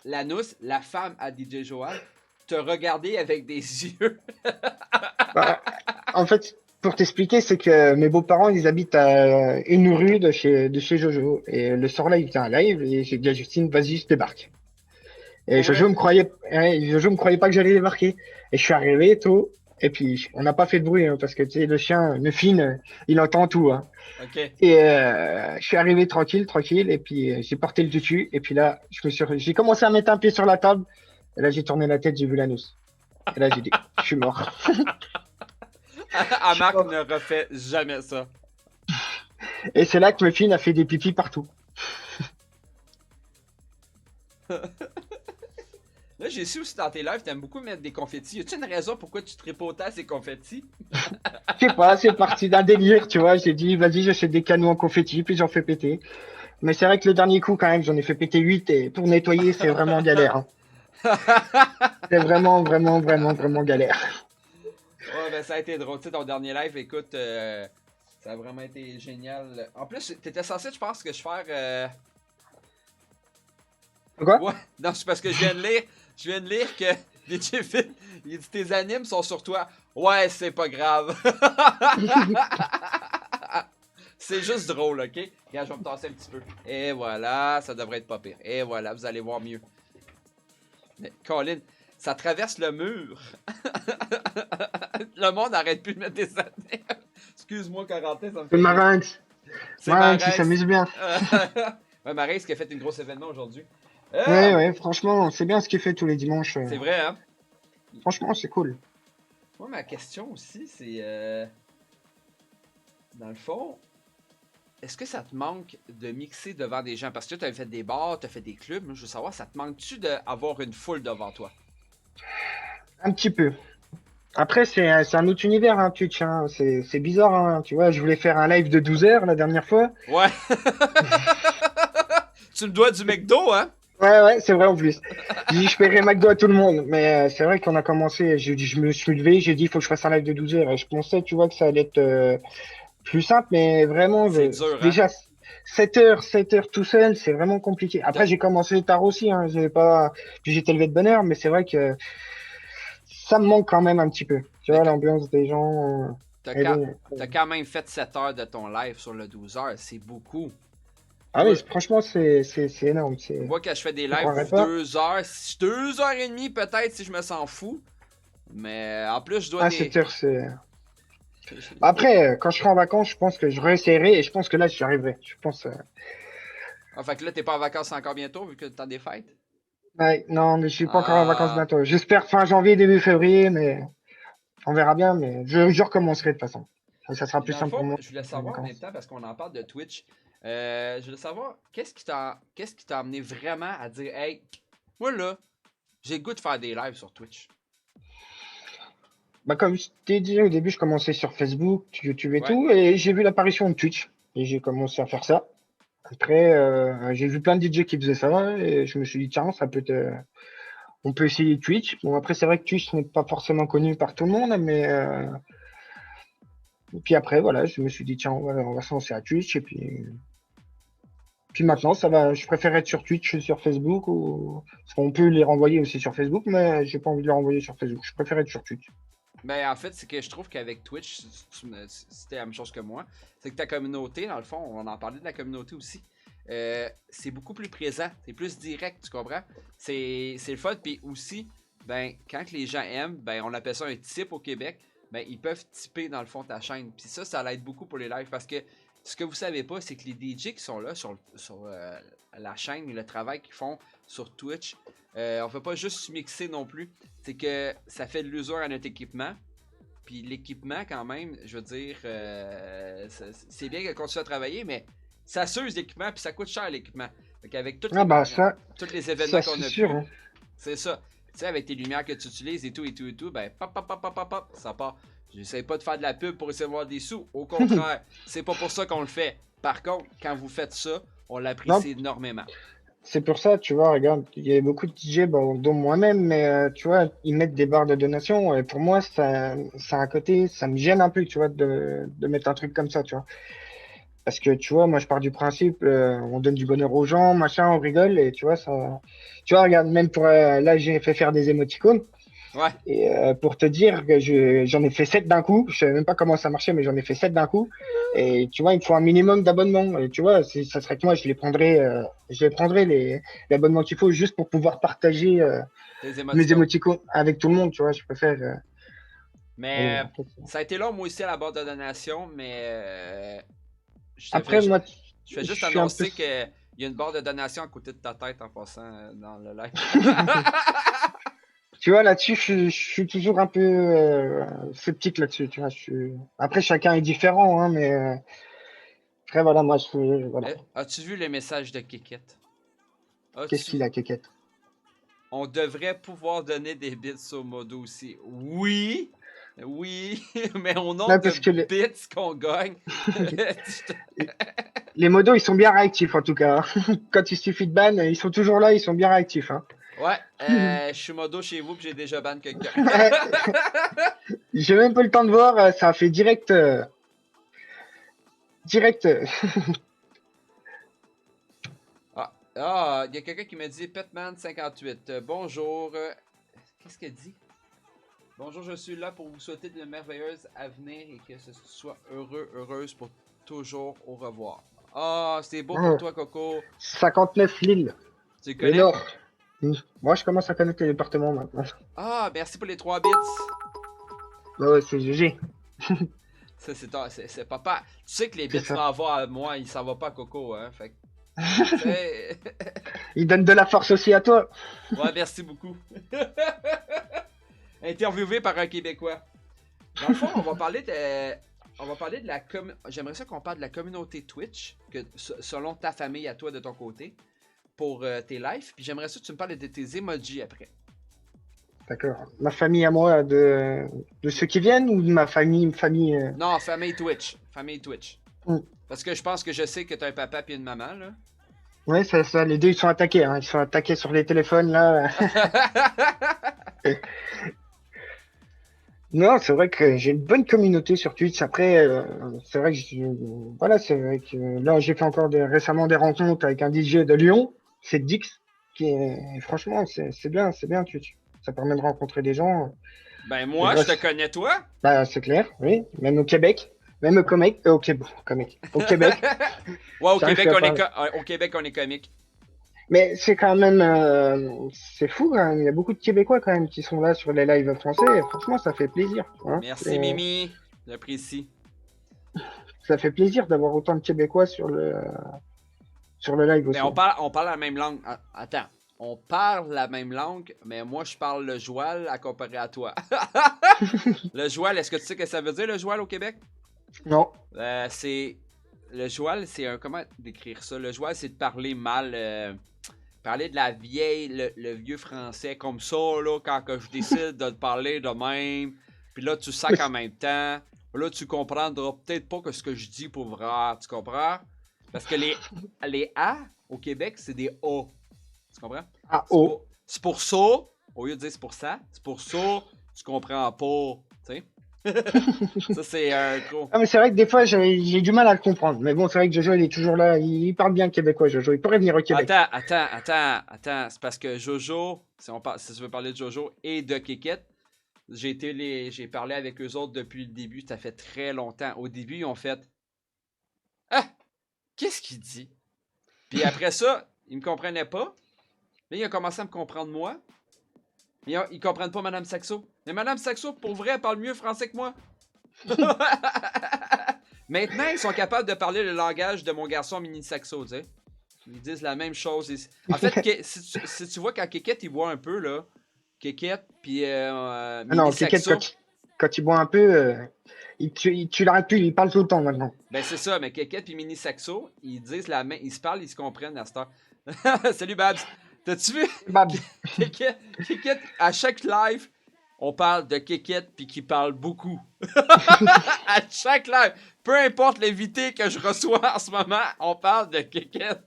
Lanous, la femme à DJ Joanne, te regarder avec des yeux. Bah, en fait, pour t'expliquer, c'est que mes beaux-parents, ils habitent à une rue de chez Jojo. Et le soir-là, il faisait un live et j'ai dit à Justine, vas-y, je débarque. Et Pour vrai? Jojo me croyait pas que j'allais débarquer. Et je suis arrivé tôt. Et puis, on n'a pas fait de bruit, hein, parce que, tu sais, le chien, le fine, il entend tout, hein. Ok. Et je suis arrivé tranquille, tranquille. Et puis, j'ai porté le tutu. Et puis là, j'ai commencé à mettre un pied sur la table. Et là, j'ai tourné la tête, j'ai vu l'anus. Et là, j'ai dit, je suis mort. Marc ne refait jamais ça. Et c'est là que Muffin a fait des pipis partout. Là, j'ai su aussi dans tes lives, t'aimes beaucoup mettre des confettis. Y a-tu une raison pourquoi tu tripotais à ces confettis? Je sais pas, c'est parti d'un délire, tu vois. J'ai dit, vas-y, j'achète des canons en confetti, puis j'en fais péter. Mais c'est vrai que le dernier coup, quand même, j'en ai fait péter 8 et pour nettoyer, c'est vraiment galère, hein. C'est vraiment, vraiment, vraiment, vraiment galère. Ouais, ben ça a été drôle. Tu sais, ton dernier live, écoute, ça a vraiment été génial. En plus, t'étais censé, je pense, que je faire. Quoi? Ouais, non, c'est parce que je viens de lire que DJ Fit, il dit tes animes sont sur toi. Ouais, c'est pas grave. C'est juste drôle, ok? Regarde, je vais me tasser un petit peu. Et voilà, ça devrait être pas pire. Et voilà, vous allez voir mieux. Mais Colin, ça traverse le mur. Le monde n'arrête plus de mettre des animes. Excuse-moi, Corentin, ça me fait C'est rire. Marinx. C'est Marinx, il Marinx. s'amuse bien. Ouais, Marinx qui a fait une grosse événement aujourd'hui. Ouais, ouais, franchement, c'est bien ce qu'il fait tous les dimanches. C'est vrai, hein? Franchement, c'est cool. Moi, ma question aussi, c'est... Dans le fond, est-ce que ça te manque de mixer devant des gens? Parce que tu as fait des bars, tu as fait des clubs. Moi, je veux savoir, ça te manque-tu d'avoir une foule devant toi? Un petit peu. Après, c'est un autre univers, hein, Twitch, hein. C'est bizarre, hein. Tu vois, je voulais faire un live de 12 heures la dernière fois. Ouais! Tu me dois du McDo, hein? Ouais, c'est vrai en plus. J'ai dit, je paierai McDo à tout le monde. Mais c'est vrai qu'on a commencé, je me suis levé, j'ai dit, il faut que je fasse un live de 12 heures. Et je pensais, tu vois, que ça allait être plus simple, mais vraiment, C'est dur, hein? déjà, 7 heures tout seul, c'est vraiment compliqué. Après, j'ai commencé tard aussi, hein, puis j'étais levé de bonne heure, mais c'est vrai que ça me manque quand même un petit peu. Tu vois, l'ambiance des gens. T'as Mais quand, bon. t'as quand même fait 7 heures de ton live sur le 12 heures, c'est beaucoup. Ah Moi, oui, franchement, c'est énorme. moi, quand je fais des Tu lives croirais pour pas. 2 heures, 2 heures et demie peut-être si je me sens fou. Mais en plus, je dois Ah, des. 7 heures, c'est. Après, quand je serai en vacances, je pense que je réessayerai et je pense que là, j'y arriverai. Je pense. Ah, fait que là, t'es pas en vacances encore bientôt vu que t'as des fêtes? Ouais, non, mais je suis pas encore en vacances Ah. bientôt. J'espère fin janvier, début février, mais on verra bien. Mais je recommencerai de toute façon. Ça sera Puis plus dans le simple pour fond, moi je voulais en savoir en même vacances. temps, parce qu'on en parle de Twitch, je voulais savoir, qu'est-ce qui t'a amené vraiment à dire, hey, moi là, j'ai le goût de faire des lives sur Twitch. Bah, comme je t'ai dit au début, je commençais sur Facebook, YouTube et Ouais. tout, et j'ai vu l'apparition de Twitch. Et j'ai commencé à faire ça. Après, j'ai vu plein de DJ qui faisaient ça, et je me suis dit, tiens, ça peut être, on peut essayer Twitch. Bon, après, c'est vrai que Twitch n'est pas forcément connu par tout le monde, mais et puis après, voilà, je me suis dit, tiens, on va se lancer à Twitch, et puis maintenant, ça va, je préfère être sur Twitch que sur Facebook, ou, parce qu'on peut les renvoyer aussi sur Facebook, mais j'ai pas envie de les renvoyer sur Facebook. Je préfère être sur Twitch. Mais en fait, c'est que je trouve qu'avec Twitch, c'était la même chose que moi. C'est que ta communauté, dans le fond, on en parlait de la communauté aussi. C'est beaucoup plus présent, c'est plus direct, tu comprends? C'est le fun, puis aussi, ben, quand les gens aiment, ben, on appelle ça un tip au Québec, ben, ils peuvent tipper dans le fond ta chaîne. Puis ça l'aide beaucoup pour les lives, parce que ce que vous savez pas, c'est que les DJ qui sont là sur la chaîne, le travail qu'ils font sur Twitch, on fait pas juste mixer non plus. C'est que ça fait de l'usure à notre équipement. Puis l'équipement, quand même, je veux dire, c'est bien qu'elle continue à travailler, mais ça s'use l'équipement, puis ça coûte cher l'équipement. Fait qu'avec toutes Ah les, bah ça, tous les événements ça qu'on c'est a sûr, pu, hein. c'est ça. Tu sais, avec tes lumières que tu utilises et tout, ben, pop, pop, pop, pop, pop, pop, ça part. J'essaie pas de faire de la pub pour essayer de voir des sous. Au contraire, c'est pas pour ça qu'on le fait. Par contre, quand vous faites ça, on Non, l'apprécie énormément. c'est pour ça, tu vois, regarde, il y a beaucoup de DJ, bon, dont moi-même, mais tu vois, ils mettent des barres de donation. Et pour moi, ça a un côté, ça me gêne un peu, tu vois, de mettre un truc comme ça, tu vois. Parce que, tu vois, moi, je pars du principe, on donne du bonheur aux gens, machin, on rigole, et tu vois, ça. Tu vois, regarde, même pour. Là, j'ai fait faire des émoticônes. Ouais, Et pour te dire que j'en ai fait 7 d'un coup, je savais même pas comment ça marchait, mais j'en ai fait 7 d'un coup. Et tu vois, il me faut un minimum d'abonnements. Et tu vois, ça serait que moi, je les prendrais l'abonnement qu'il faut juste pour pouvoir partager des mes émoticônes. émoticônes avec tout le monde, tu vois, je préfère. Mais Mais bon, après, ça a été long, moi aussi, à la barre de donation, mais après, moi, je fais je juste suis un peu. annoncer qu'il y a une barre de donation à côté de ta tête en passant dans le live. Tu vois, là-dessus, je suis toujours un peu sceptique là-dessus, tu vois. Après, chacun est différent, hein, mais après, voilà, moi, voilà. As-tu vu le message de Kikette? Qu'est-ce As-tu... qu'il a, Kékette? On devrait pouvoir donner des bits au modo aussi. Oui, oui, mais au nombre Ouais, de parce que bits qu'on gagne, les modos, ils sont bien réactifs, en tout cas. Quand il suffit de ban, ils sont toujours là, ils sont bien réactifs, hein. ouais, je suis modo chez vous puis j'ai déjà ban quelqu'un. J'ai même pas le temps de voir, ça a fait direct. Direct. Il y a quelqu'un qui me dit Petman58. Bonjour. Qu'est-ce qu'elle dit? Bonjour, je suis là pour vous souhaiter de merveilleuses avenir et que ce soit heureuse pour toujours. Au revoir. Ah, c'est beau pour toi, Coco. 59 Lille, Tu le le connais? Nord. Moi, je commence à connaître les départements maintenant. Ah, merci pour les 3 bits. Ouais, c'est GG. Ça, c'est papa. Tu sais que les bits C'est ça. s'en vont à moi, ils s'en vont pas à Coco, hein. Fait que, c'est- Il donne de la force aussi à toi. ouais, merci beaucoup. Interviewé par un Québécois. Dans le fond, on va parler de la J'aimerais ça qu'on parle de la communauté Twitch, selon ta famille à toi de ton côté, pour tes lives. Puis j'aimerais ça que tu me parles de tes emojis après. D'accord. Ma famille à moi, de ceux qui viennent ou de ma famille. Non, famille Twitch. Famille Twitch. Mm. Parce que je pense que je sais que t'as un papa et une maman, là. Ouais, ça, les deux, ils sont attaqués, hein. Ils sont attaqués sur les téléphones, là. Non, c'est vrai que j'ai une bonne communauté sur Twitch. Après, c'est vrai que voilà, c'est vrai que là, j'ai fait encore récemment des rencontres avec un DJ de Lyon, c'est Dix, franchement, c'est bien Twitch. Ça permet de rencontrer des gens. Ben, moi, je te connais, toi. Bah, c'est clair, oui. Même au Québec. Même au Québec. Au Québec, Ouais, j'arrive plus à parler. Au Québec, on est comique. Mais c'est quand même, c'est fou quand même. Il y a beaucoup de Québécois quand même qui sont là sur les lives français. Et franchement, ça fait plaisir. Hein. Merci, Mimi. J'apprécie. Ça fait plaisir d'avoir autant de Québécois sur le live Mais aussi. on parle la même langue. Attends. On parle la même langue, mais moi, je parle le joual à comparer à toi. Le joual, est-ce que tu sais ce que ça veut dire, le joual au Québec? Non. C'est... Le joual, c'est un... Comment décrire ça? Le joual, c'est de parler mal... parler de la vieille... Le vieux français comme ça, là, quand que je décide de te parler de même. Puis là, tu sacs en même temps. Là, tu comprendras peut-être pas que ce que je dis pour vrai. Tu comprends? Parce que les A au Québec, c'est des A. Tu comprends? Ah, oh. C'est pour ça, au lieu de dire c'est pour ça, c'est pour ça, tu comprends pas. Tu sais? Ça, c'est un gros. Ah, mais c'est vrai que des fois, j'ai du mal à le comprendre. Mais bon, c'est vrai que Jojo, il est toujours là. Il parle bien québécois, Jojo. Il pourrait venir au Québec. Attends. C'est parce que Jojo, si tu veux parler de Jojo et de Kékette, j'ai parlé avec eux autres depuis le début. Ça fait très longtemps. Au début, ils ont fait Ah! Qu'est-ce qu'il dit? Puis après ça, ils me comprenaient pas. Là, ils ont commencé à me comprendre moi. Mais ils comprennent pas Madame Saxo. Mais Madame Saxo, pour vrai, elle parle mieux français que moi. Maintenant, ils sont capables de parler le langage de mon garçon Mini Saxo, tu sais. Ils disent la même chose. En fait, si tu vois quand Kékette, il boit un peu, là, Kékette, puis Mini Non, Kékette, Saxo... quand il boit un peu, tu l'arrêtes plus. Il parle tout le temps maintenant. Ben, c'est ça, mais Kékette puis Mini Saxo, ils disent la même... Ils se parlent, ils se comprennent à cette heure. Salut, Babs. T'as-tu vu? Babs. Kékette, à chaque live, on parle de Kékette puis qui parle beaucoup. À chaque live. Peu importe l'invité que je reçois en ce moment, on parle de Kékette.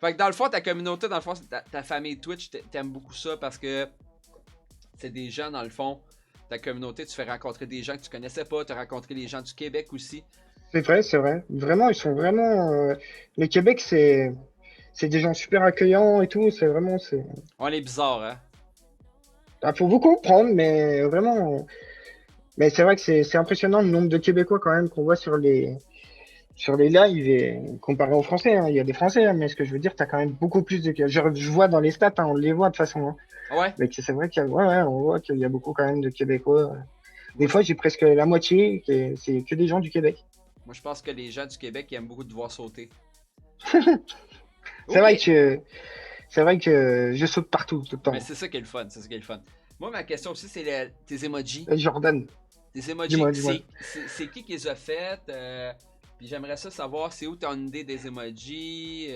Fait que dans le fond, ta communauté, dans le fond, ta famille Twitch, t'aimes beaucoup ça parce que c'est des gens, dans le fond, ta communauté, tu fais rencontrer des gens que tu connaissais pas, tu as rencontré les gens du Québec aussi. C'est vrai, c'est vrai. Vraiment, ils sont vraiment. Le Québec, c'est des gens super accueillants et tout. C'est vraiment. On est bizarre, hein? Ah, faut vous comprendre, mais vraiment. Mais c'est vrai que c'est impressionnant le nombre de Québécois quand même qu'on voit sur les lives et comparé aux Français. Hein. Il y a des Français, hein, mais ce que je veux dire, t'as quand même beaucoup plus de. Je vois dans les stats, hein, on les voit de toute façon. Hein. Ouais. Mais c'est vrai ouais, on voit qu'il y a beaucoup quand même de Québécois. Des fois, j'ai presque la moitié, c'est que des gens du Québec. Moi, je pense que les gens du Québec ils aiment beaucoup te voir sauter. C'est vrai que je saute partout tout le temps. Mais c'est ça qui est le fun, c'est ça qui est le fun. Moi, ma question aussi, c'est tes emojis. Jordan. Tes emojis, dis-moi. c'est qui les a faites? Puis j'aimerais ça savoir, c'est où ton idée des emojis?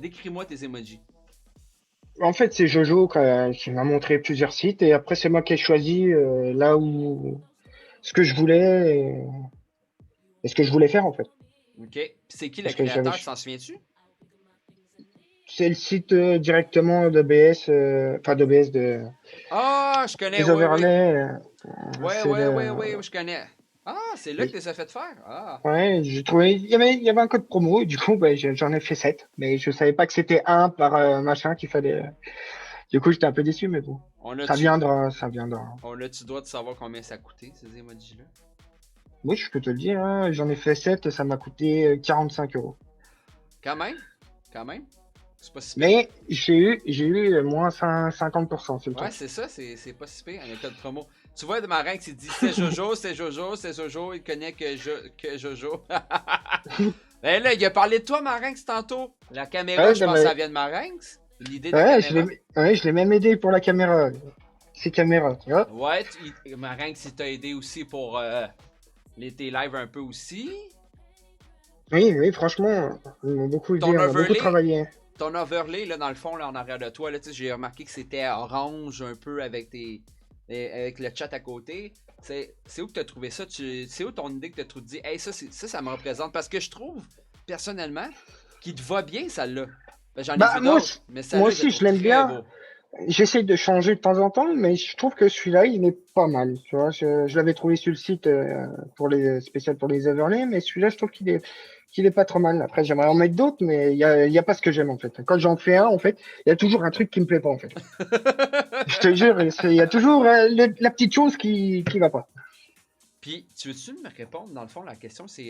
Décris-moi tes emojis. En fait, c'est Jojo qui m'a montré plusieurs sites et après, c'est moi qui ai choisi là où ce que je voulais et ce que je voulais faire en fait. Ok. Puis c'est qui le Parce que créateur, t'en souviens-tu? C'est le site directement d'OBS, enfin d'OBS Ah, je connais, des ouais, overlays. ouais, c'est ouais, je connais. Ah, c'est là que tu les as fait faire? Ah. Ouais, j'ai trouvé, il y avait un code promo et du coup, bah, j'en ai fait 7, mais je savais pas que c'était un par machin qu'il fallait. Du coup, j'étais un peu déçu, mais bon. Ça viendra. On a-tu droit de savoir combien ça a coûté, ces emojis-là? Oui, je peux te le dire, hein, j'en ai fait 7, ça m'a coûté 45 €. Quand même? C'est pas si pire. Mais j'ai eu moins 50% sur le Ouais, truc. c'est ça, c'est pas si pire, un code promo. Tu vois, de Marinx, il dit c'est Jojo, il connaît que Jojo. Ben là, il a parlé de toi, Marinx, tantôt. La caméra, Ouais, je pense que ça vient de Marinx. L'idée de ouais, caméra. je l'ai même aidé pour la caméra. Ces caméras, tu vois. Ouais, Marinx, il t'a aidé aussi pour tes lives un peu aussi. Oui, franchement, ils m'ont beaucoup aidé, on a beaucoup travaillé. Ton overlay, là, dans le fond, là, en arrière de toi, là, j'ai remarqué que c'était orange un peu avec avec le chat à côté. C'est où que tu as trouvé ça? C'est où ton idée que tu as dit, hey, ça me représente? Parce que je trouve, personnellement, qu'il te va bien, celle-là. Ben, j'en ai vu d'autres, mais celle-là, moi aussi, je l'aime bien. beau. J'essaie de changer de temps en temps, mais je trouve que celui-là, il est pas mal. Tu vois, je l'avais trouvé sur le site spécial pour les overlays, mais celui-là, je trouve qu'il est qu'il est pas trop mal. Après, j'aimerais en mettre d'autres, mais il y a pas ce que j'aime en fait. Quand j'en fais un, en fait, il y a toujours un truc qui me plaît pas en fait. Je te jure, il y a toujours la petite chose qui va pas. Puis, tu veux-tu me répondre? Dans le fond, la question, c'est...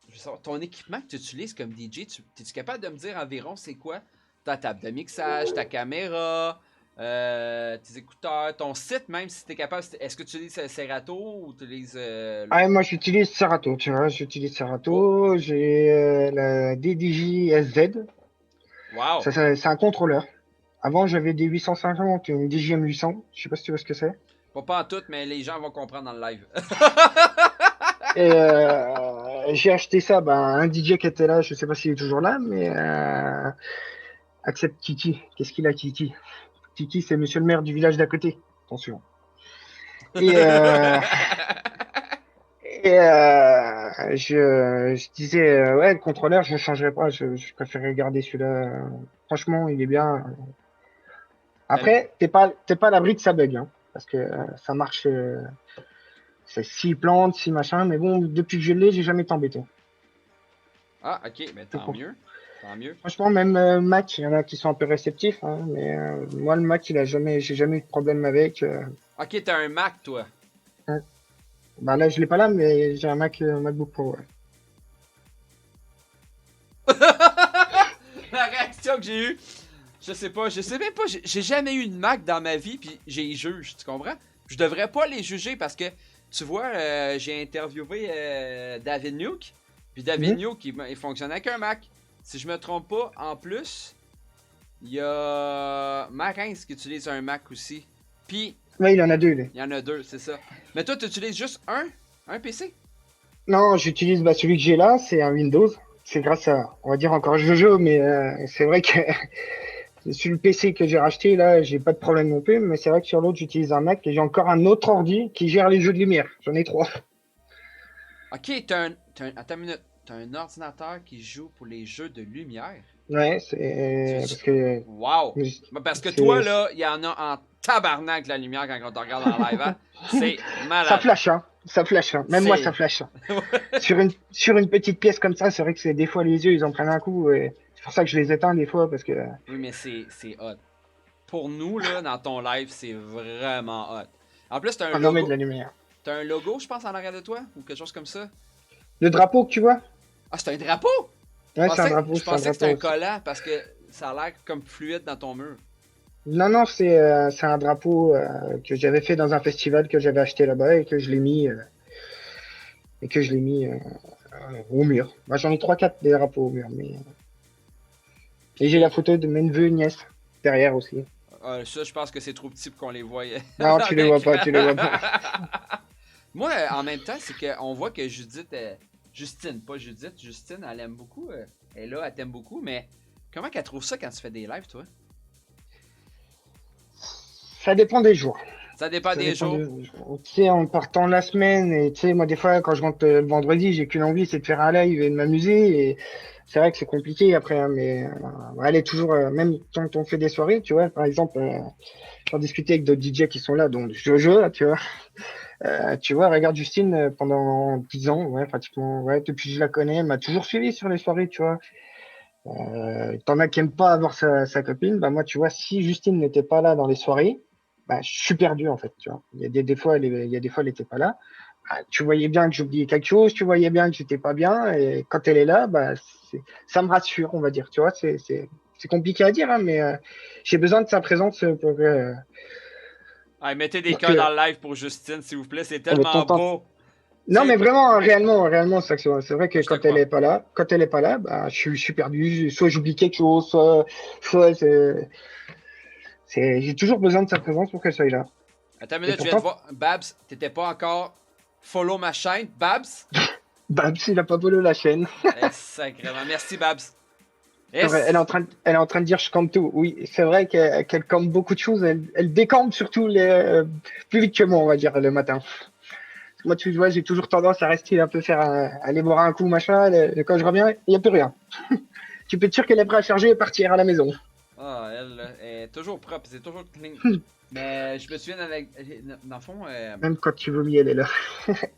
je veux savoir, ton équipement que tu utilises comme DJ, es-tu capable de me dire environ c'est quoi ta table de mixage, ta caméra, tes écouteurs, ton site même, si tu es capable... Est-ce que tu utilises Serato ou tu utilises... Ah, moi, j'utilise Serato, tu vois. J'utilise Serato. J'ai la DDJ SZ. Wow! Ça, c'est un contrôleur. Avant, j'avais des 850, une DJM 800. Je sais pas si tu vois ce que c'est. Pas en tout, mais les gens vont comprendre dans le live. Et j'ai acheté ça, un DJ qui était là, je sais pas s'il est toujours là, mais accepte Kiki. Qu'est-ce qu'il a, Kiki? Kiki, c'est monsieur le maire du village d'à côté. Attention. Et, je disais, ouais, le contrôleur, je ne changerais pas, je préférerais garder celui-là. Franchement, il est bien. Après, t'es pas à l'abri que ça bug, hein, parce que ça marche. C'est 6 plantes, 6 machins, mais bon, depuis que je l'ai, j'ai jamais été embêté. Ah, ok, mais tant mieux. Tant mieux. Franchement, même Mac, il y en a qui sont un peu réceptifs, hein, mais moi, le Mac, j'ai jamais eu de problème avec. Ok, t'as un Mac, toi. Ouais. Bah là, je l'ai pas là, mais j'ai un MacBook Pro. Ouais. La réaction que j'ai eue, je sais même pas, j'ai jamais eu de Mac dans ma vie, puis j'ai juge, tu comprends? Je devrais pas les juger parce que, tu vois, j'ai interviewé David Nuke, puis David Nuke, il fonctionne avec un Mac. Si je me trompe pas, en plus, il y a Marins qui utilise un Mac aussi. Puis, Ouais, il y en a deux. Là. il y en a deux, c'est ça. Mais toi, tu utilises juste un PC? Non, j'utilise celui que j'ai là, c'est un Windows. C'est grâce à, on va dire encore Jojo, mais c'est vrai que sur le PC que j'ai racheté, là, j'ai pas de problème non plus. Mais c'est vrai que sur l'autre, j'utilise un Mac et j'ai encore un autre ordi qui gère les jeux de lumière. J'en ai 3. Ok, attends une minute. T'as un ordinateur qui joue pour les jeux de lumière? Ouais, c'est parce que. Wow! Parce que toi, là, il y en a en tabarnak la lumière quand on te regarde en live. Hein? C'est malade. Ça flash, hein. Ça flash, hein. Même moi, ça flash. sur une petite pièce comme ça, c'est vrai que c'est des fois les yeux, ils en prennent un coup. Et c'est pour ça que je les éteins des fois parce que. Oui, mais c'est hot. Pour nous, là, dans ton live, c'est vraiment hot. En plus, t'as un logo. De la lumière. T'as un logo, je pense, en arrière de toi? Ou quelque chose comme ça? Le drapeau que tu vois? Ah, c'est un drapeau? Ouais, c'est un drapeau. Je pensais que c'était un collant parce que ça a l'air comme fluide dans ton mur. Non, c'est un drapeau que j'avais fait dans un festival que j'avais acheté là-bas et que je l'ai mis au mur. Moi, j'en ai 3-4 des drapeaux au mur, mais et j'ai la photo de mes neveux et nièces derrière aussi. Ça, je pense que c'est trop petit pour qu'on les voie. Non, tu les vois pas, tu les vois pas. Moi, en même temps, c'est qu'on voit que Judith, Justine, pas Judith, Justine, elle aime beaucoup. Elle est là, elle t'aime beaucoup, mais comment qu'elle trouve ça quand tu fais des lives, toi? Ça dépend des jours. Ça dépend des jours. Tu sais, en partant la semaine, et tu sais, moi, des fois, quand je rentre le vendredi, j'ai qu'une envie, c'est de faire un live et de m'amuser. Et c'est vrai que c'est compliqué après, hein, mais elle est toujours, même quand on fait des soirées, tu vois, par exemple, j'en discutais avec d'autres DJ qui sont là, donc Jojo, tu vois. Tu vois, regarde Justine, pendant 10 ans, ouais, pratiquement, ouais, depuis que je la connais, elle m'a toujours suivi sur les soirées, tu vois. T'en as qui aiment pas avoir sa copine, bah moi, tu vois, si Justine n'était pas là dans les soirées, bah, je suis perdu en fait, tu vois. Il y a des fois, il y a des fois, elle était pas là. Bah, tu voyais bien que j'oubliais quelque chose, tu voyais bien que j'étais pas bien, et quand elle est là, bah, ça me rassure, on va dire, tu vois. C'est compliqué à dire, hein, mais j'ai besoin de sa présence pour. Allez, mettez des cœurs dans le live pour Justine, s'il vous plaît, c'est tellement beau. Non, mais vraiment, réellement, c'est vrai que quand elle est pas là, bah, je suis perdu. Soit j'oublie quelque chose, soit j'ai toujours besoin de sa présence pour qu'elle soit là. Attends une minute, je viens de voir. Babs, t'étais pas encore follow ma chaîne, Babs? Babs, il a pas follow la chaîne. Sacrément. Merci, Babs. Yes. Elle est en train de dire je campe tout. Oui, c'est vrai qu'elle campe beaucoup de choses. Elle décampe surtout plus vite que moi, on va dire, le matin. Moi, tu vois, j'ai toujours tendance à rester un peu aller boire un coup, machin. Quand je reviens, il n'y a plus rien. Tu peux être sûr qu'elle est prête à charger et partir à la maison. Ah, elle est toujours propre, c'est toujours clean. Mais je me souviens dans le fond. Même quand tu vomis, elle est là.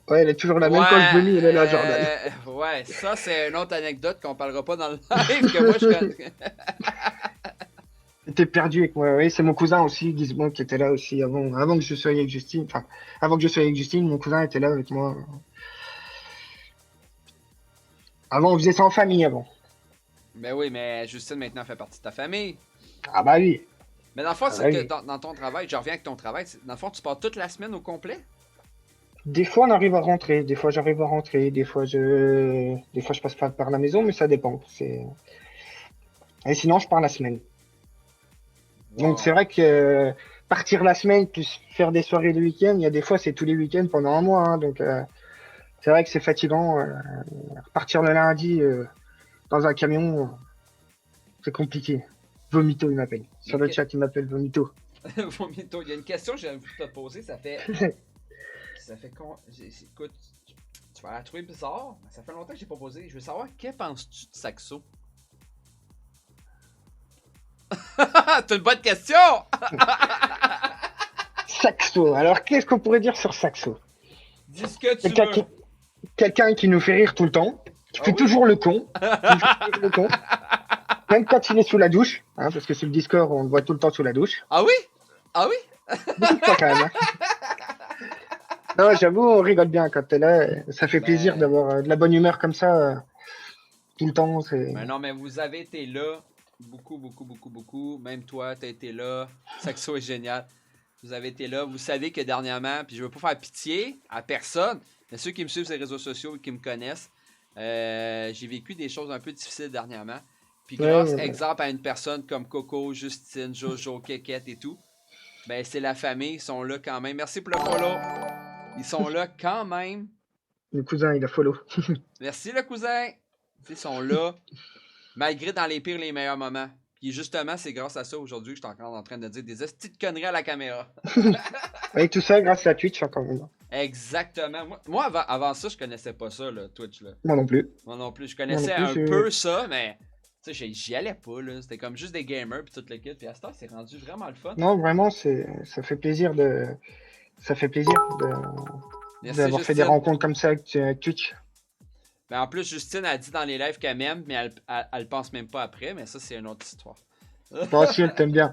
Ouais, elle est toujours là. Même quand je vomis, elle est là, Jordan. Ouais, ça c'est une autre anecdote qu'on parlera pas dans le live que moi je connais. T'es perdu avec moi. Oui, c'est mon cousin aussi, Gizmo, qui était là aussi avant que je sois avec Justine. Enfin, avant que je sois avec Justine, mon cousin était là avec moi. Avant, on faisait ça en famille avant. Ben oui, mais Justine maintenant fait partie de ta famille. Ah bah oui. Mais dans le fond, Ah c'est bah que oui. dans ton travail, je reviens avec ton travail, dans le fond, tu pars toute la semaine au complet? Des fois, on arrive à rentrer. Des fois, j'arrive à rentrer. Des fois, je passe pas par la maison, mais ça dépend. Et sinon, je pars la semaine. Donc, c'est Wow. vrai que partir la semaine plus faire des soirées le week-end, il y a des fois, c'est tous les week-ends pendant un mois. Hein. Donc, c'est vrai que c'est fatigant. Repartir le lundi dans un camion, c'est compliqué. Vomito, il m'appelle. Sur le Ok. chat, il m'appelle Vomito. Vomito. Il y a une question que j'ai envie de te poser, ça fait. Ça fait con. Écoute, tu vas la trouver bizarre, mais ça fait longtemps que j'ai pas posé. Je veux savoir, que penses-tu de Saxo? C'est une bonne question! Saxo. Alors, qu'est-ce qu'on pourrait dire sur Saxo? Dis ce que tu Quelqu'un veux. qui, quelqu'un qui nous fait rire tout le temps, qui Ah fait oui? toujours le con, qui fait toujours le con, même quand il est sous la douche, hein, parce que sur le Discord, on le voit tout le temps sous la douche. Ah oui? Ah oui? Beaucoup de fois quand même. Hein. Non, j'avoue, on rigole bien quand t'es là. Ça fait plaisir Ben, d'avoir de la bonne humeur comme ça tout le temps. ben non, mais vous avez été là. Beaucoup, beaucoup, beaucoup, beaucoup. Même toi, t'as été là. Saxo est génial. Vous avez été là. Vous savez que dernièrement, puis je veux pas faire pitié à personne, mais ceux qui me suivent sur les réseaux sociaux et qui me connaissent, j'ai vécu des choses un peu difficiles dernièrement. Puis grâce, Ouais. exemple, à une personne comme Coco, Justine, Jojo, Kékette et tout, ben c'est la famille, ils sont là quand même. Merci pour le follow. Ils sont là quand même. Le cousin, il a follow. Merci le cousin. Ils sont là, malgré dans les pires, les meilleurs moments. Puis justement, c'est grâce à ça aujourd'hui que je suis encore en train de dire des petites conneries à la caméra. Et tout ça grâce à Twitch encore une fois. Exactement. Moi avant ça, je connaissais pas ça, là, Twitch. Là. Moi non plus. Moi non plus. Je Moi non connaissais plus, un peu ça, mais tu sais, j'y allais pas. Là. C'était comme juste des gamers puis toute le kit. Puis à ce temps, c'est rendu vraiment le fun. Non, vraiment, ça fait plaisir Merci, d'avoir fait des Justine. rencontres comme ça avec Twitch. Mais en plus, Justine a dit dans les lives qu'elle m'aime, mais elle pense même pas après. Mais ça, c'est une autre histoire. Toi aussi, elle t'aime bien.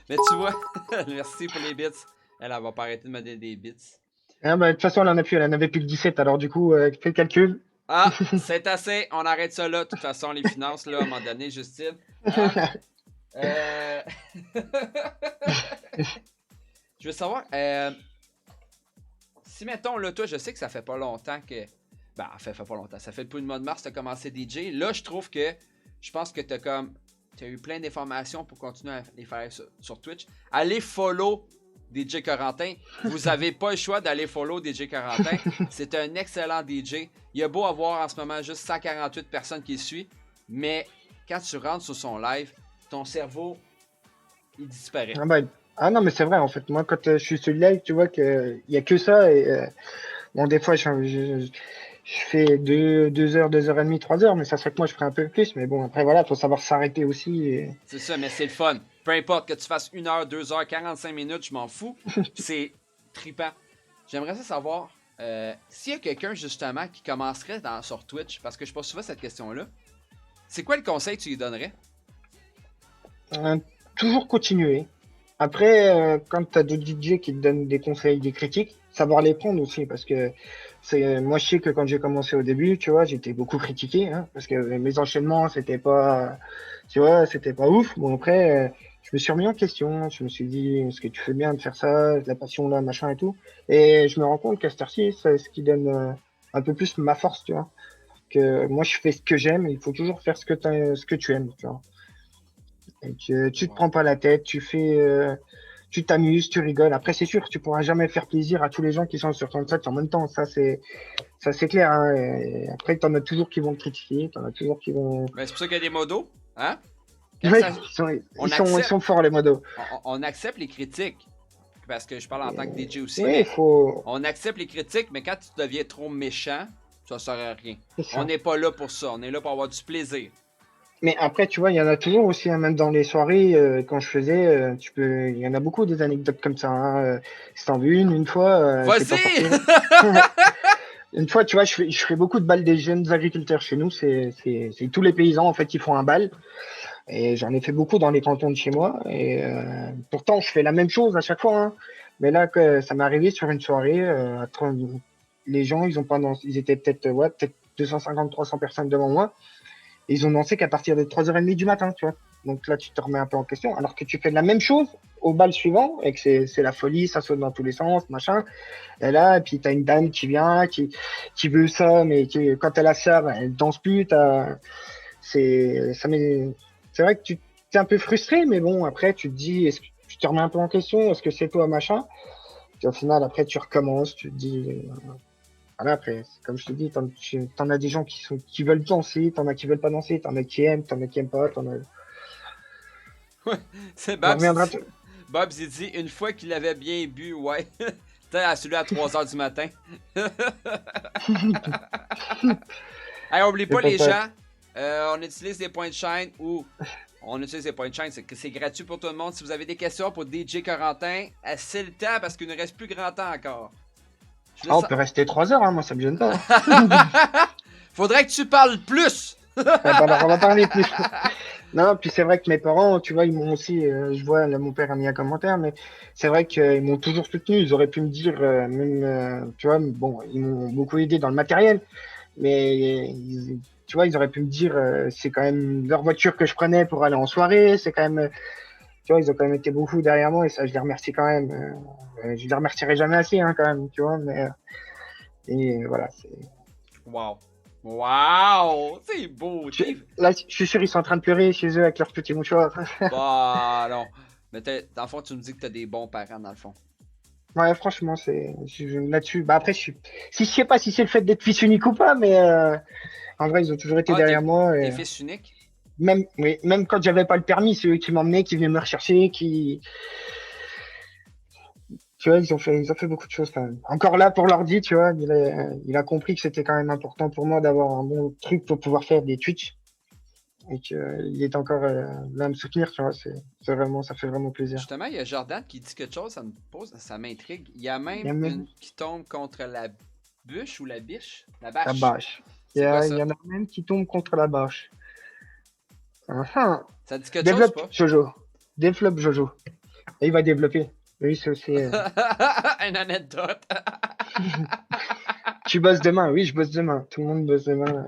Mais tu vois, merci pour les bits. Elle va pas arrêter de me donner des bits. Ah, bah, de toute façon, elle en avait plus que 17, alors du coup, fais le calcul. Ah, c'est assez. On arrête ça là. De toute façon, les finances, là, à un moment donné, Justine. Hein? Je veux savoir, si mettons, là, toi, je sais que ça fait pas longtemps que. Ben, fait pas longtemps. Ça fait depuis le mois de mars que tu as commencé DJ. Là, je trouve que. Je pense que tu as eu plein d'informations pour continuer à les faire sur Twitch. Allez follow DJ Corentin. Vous avez pas le choix d'aller follow DJ Corentin. C'est un excellent DJ. Il y a beau avoir en ce moment juste 148 personnes qui le suivent, mais quand tu rentres sur son live, ton cerveau, il disparaît. Ah, bah, ah non, mais c'est vrai, en fait. Moi, quand je suis sur le live, tu vois qu'il y a que ça. Et, bon, des fois, je fais 2 heures, 2h30, 3 heures, mais ça serait que moi, je ferais un peu plus. Mais bon, après, voilà, il faut savoir s'arrêter aussi. Et... C'est ça, mais c'est le fun. Peu importe que tu fasses 1 heure, 2 heures, 45 minutes, je m'en fous. C'est trippant. J'aimerais ça savoir s'il y a quelqu'un, justement, qui commencerait sur Twitch, parce que je pose souvent cette question-là. C'est quoi le conseil que tu lui donnerais? Toujours continuer. Après, quand tu as d'autres DJ qui te donnent des conseils, des critiques, savoir les prendre aussi, parce que moi je sais que quand j'ai commencé au début, tu vois, j'étais beaucoup critiqué, hein, parce que mes enchaînements, c'était pas, tu vois, c'était pas ouf. Bon après, je me suis remis en question, je me suis dit, est-ce que tu fais bien de faire ça, de la passion là, machin et tout, et je me rends compte qu'à cette heure-ci, c'est ce qui donne un peu plus ma force, tu vois, que moi je fais ce que j'aime, il faut toujours faire ce que tu aimes, tu vois. Et que tu te prends pas la tête, tu t'amuses, tu rigoles. Après, c'est sûr, tu pourras jamais faire plaisir à tous les gens qui sont sur ton chat en même temps. Ça, c'est clair. Hein. Et après, t'en as toujours qui vont te critiquer, t'en as toujours qui vont. Ben, c'est pour ça qu'il y a des modos. Hein? Quand Ouais, ça- ils sont forts les modos. on accepte les critiques. Parce que je parle en tant que DJ aussi. Oui, Mais il faut. on accepte les critiques, mais quand tu deviens trop méchant, ça sert à rien. C'est ça. On n'est pas là pour ça. On est là pour avoir du plaisir. Mais après, tu vois, il y en a toujours aussi, hein, même dans les soirées, quand je faisais, il y en a beaucoup des anecdotes comme ça. Hein. Si t'en veux une fois, je vais t'en Vas-y! sortir. Une fois, tu vois, je fais beaucoup de balles des jeunes agriculteurs chez nous. C'est tous les paysans, en fait, qui font un bal. Et j'en ai fait beaucoup dans les cantons de chez moi. Et pourtant, je fais la même chose à chaque fois. Hein. Mais là, ça m'est arrivé sur une soirée. Les gens, ils ont pas dansé. Ils étaient peut-être 250, 300 personnes devant moi. Et ils ont dansé qu'à partir de 3h30 du matin, tu vois. Donc là, tu te remets un peu en question. Alors que tu fais la même chose au bal suivant, et que c'est la folie, ça saute dans tous les sens, machin. Et là, et puis t'as une dame qui vient, qui veut ça, mais quand elle a ça, ben, elle danse plus. C'est vrai que tu t'es un peu frustré, mais bon, après, tu te dis, tu te remets un peu en question, est-ce que c'est toi, machin? Puis au final, après, tu recommences, tu te dis, voilà, après, comme je te dis, t'en as des gens qui veulent danser, t'en as qui veulent pas danser, t'en as qui aiment pas, C'est on Bob, reviendra. Bob s'est dit une fois qu'il avait bien bu, ouais. T'as celui à 3h du matin. Hey, oublie pas C'est les pas ça. gens. On utilise des points de chaîne ou on utilise des points de chaîne, c'est gratuit pour tout le monde. Si vous avez des questions pour DJ Corentin, c'est le temps parce qu'il ne reste plus grand temps encore. Je Ah, on laisse- peut rester 3 heures, hein, moi ça me gêne pas. Faudrait que tu parles plus. Ah, bah, alors on va parler plus. Non, puis c'est vrai que mes parents, tu vois, ils m'ont aussi, je vois, là, mon père a mis un commentaire, mais c'est vrai qu'ils m'ont toujours soutenu. Ils auraient pu me dire, même, tu vois, bon, ils m'ont beaucoup aidé dans le matériel, mais tu vois, ils auraient pu me dire, c'est quand même leur voiture que je prenais pour aller en soirée, c'est quand même, tu vois, ils ont quand même été beaucoup derrière moi et ça, je les remercie quand même. Je les remercierai jamais assez, hein, quand même, tu vois, mais, et voilà, Wow. Wow! C'est beau, là, je suis sûr, ils sont en train de pleurer chez eux avec leurs petits mouchoirs. Bah non. Mais dans le fond, tu me dis que t'as des bons parents, dans le fond. Ouais, franchement, là-dessus. Bah après, je sais pas si c'est le fait d'être fils unique ou pas, mais en vrai, ils ont toujours été Ah, derrière moi. t'es Et fils unique? même, oui, même quand j'avais pas le permis, c'est eux qui m'emmenaient, qui venaient me rechercher, tu vois, ils ont fait beaucoup de choses quand même. Encore là, pour l'ordi, tu vois, il a compris que c'était quand même important pour moi d'avoir un bon truc pour pouvoir faire des Twitch. Et qu'il est encore là à me soutenir, tu vois, ça fait vraiment plaisir. Justement, il y a Jordan qui dit quelque chose, ça m'intrigue. Il y a Il y a même même une qui tombe contre la bûche ou la biche? La la bâche. bâche. C'est quoi Il ça? y en a même qui tombent contre la bâche. Ah, Ça dit quelque chose ou développe pas? Jojo. Développe Jojo. Et il va développer. Oui, c'est aussi. Une anecdote. Tu bosses demain. Oui, je bosse demain. Tout le monde bosse demain.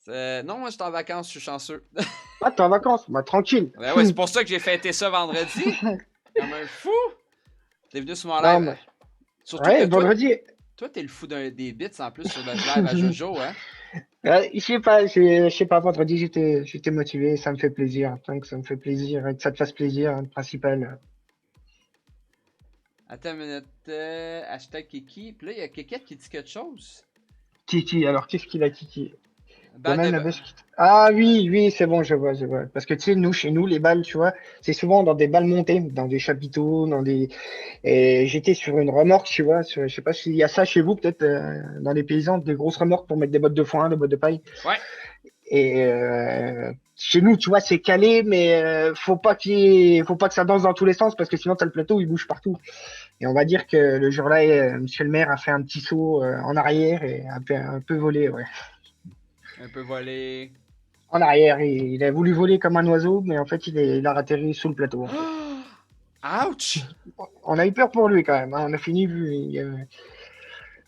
Non, moi, je suis en vacances, je suis chanceux. Ah, t'es en vacances? Bah, tranquille. Ben ouais, c'est pour ça que j'ai fêté ça vendredi. Comme un fou. T'es venu sur mon Non, live. mais... Surtout que Ouais, vendredi. toi, t'es le fou des bits en plus sur notre live à Jojo, hein? Je sais pas, vendredi, j'étais motivé. Ça me fait plaisir. Tant que ça me fait plaisir et que ça te fasse plaisir, hein, le principal. Attends une minute. Hashtag Kiki. Puis là, il y a Kiki qui dit quelque chose. Kiki, alors qu'est-ce qu'il a, Kiki? Bal de... Ah oui, oui, c'est bon, je vois. Parce que tu sais, chez nous, les balles, tu vois, c'est souvent dans des balles montées, dans des chapiteaux, Et j'étais sur une remorque, tu vois, je sais pas s'il y a ça chez vous, peut-être, dans les paysans, des grosses remorques pour mettre des bottes de foin, des bottes de paille. Ouais. Et chez nous, tu vois, c'est calé, mais faut pas que ça danse dans tous les sens parce que sinon, t'as le plateau, il bouge partout. Et on va dire que le jour-là, monsieur le maire a fait un petit saut en arrière et un peu volé, ouais. Un peu volé. En arrière, il a voulu voler comme un oiseau, mais en fait, il a atterri sous le plateau, en fait. Ouch! On a eu peur pour lui quand même, hein. On a fini,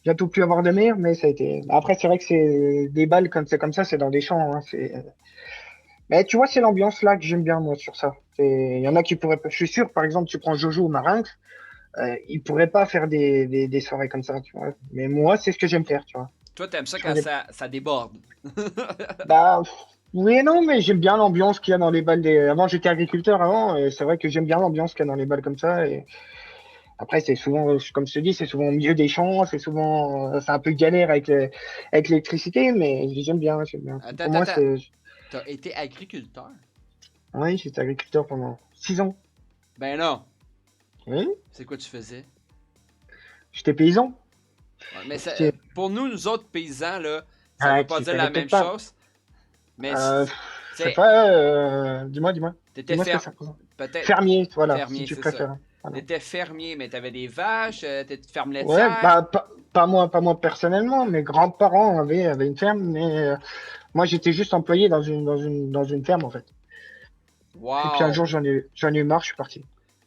bientôt plus avoir de mer, mais ça a été. Après, c'est vrai que c'est des balles quand c'est comme ça, c'est dans des champs, hein. Mais tu vois, c'est l'ambiance là que j'aime bien, moi, sur ça. Il y en a qui pourraient. Je suis sûr, par exemple, tu prends Jojo ou Marinx, ils pourraient pas faire des soirées comme ça, tu vois. Mais moi, c'est ce que j'aime faire, tu vois. Toi, t'aimes ça quand ça déborde. Bah, oui et non, mais j'aime bien l'ambiance qu'il y a dans les balles Avant, j'étais agriculteur avant, et c'est vrai que j'aime bien l'ambiance qu'il y a dans les balles comme ça. Et après, c'est souvent, comme je te dis, c'est souvent au milieu des champs, c'est un peu galère avec l'électricité, mais j'aime bien, j'aime bien. Pour moi, Attends. c'est. T'as été agriculteur? Oui, j'étais agriculteur pendant 6 ans. Ben non. Oui, C'est quoi tu faisais? j'étais paysan. Ouais, mais J'étais- pour nous autres paysans, là, ça Ah, veut pas tu dire connais la même peut-être pas. chose. Mais Euh, Je sais sais, pas, dis-moi. t'étais Dis-moi ce que ça représente. peut-être Fermier, voilà, si fermier, tu c'est ça. préfères. Voilà. T'étais fermier, mais t'avais des vaches, t'étais ferme Ouais, laitière. bah, pas moi personnellement, mes grands-parents avaient une ferme, mais moi j'étais juste employé dans une ferme en fait. Et puis un jour Wow! j'en ai eu marre, je suis parti.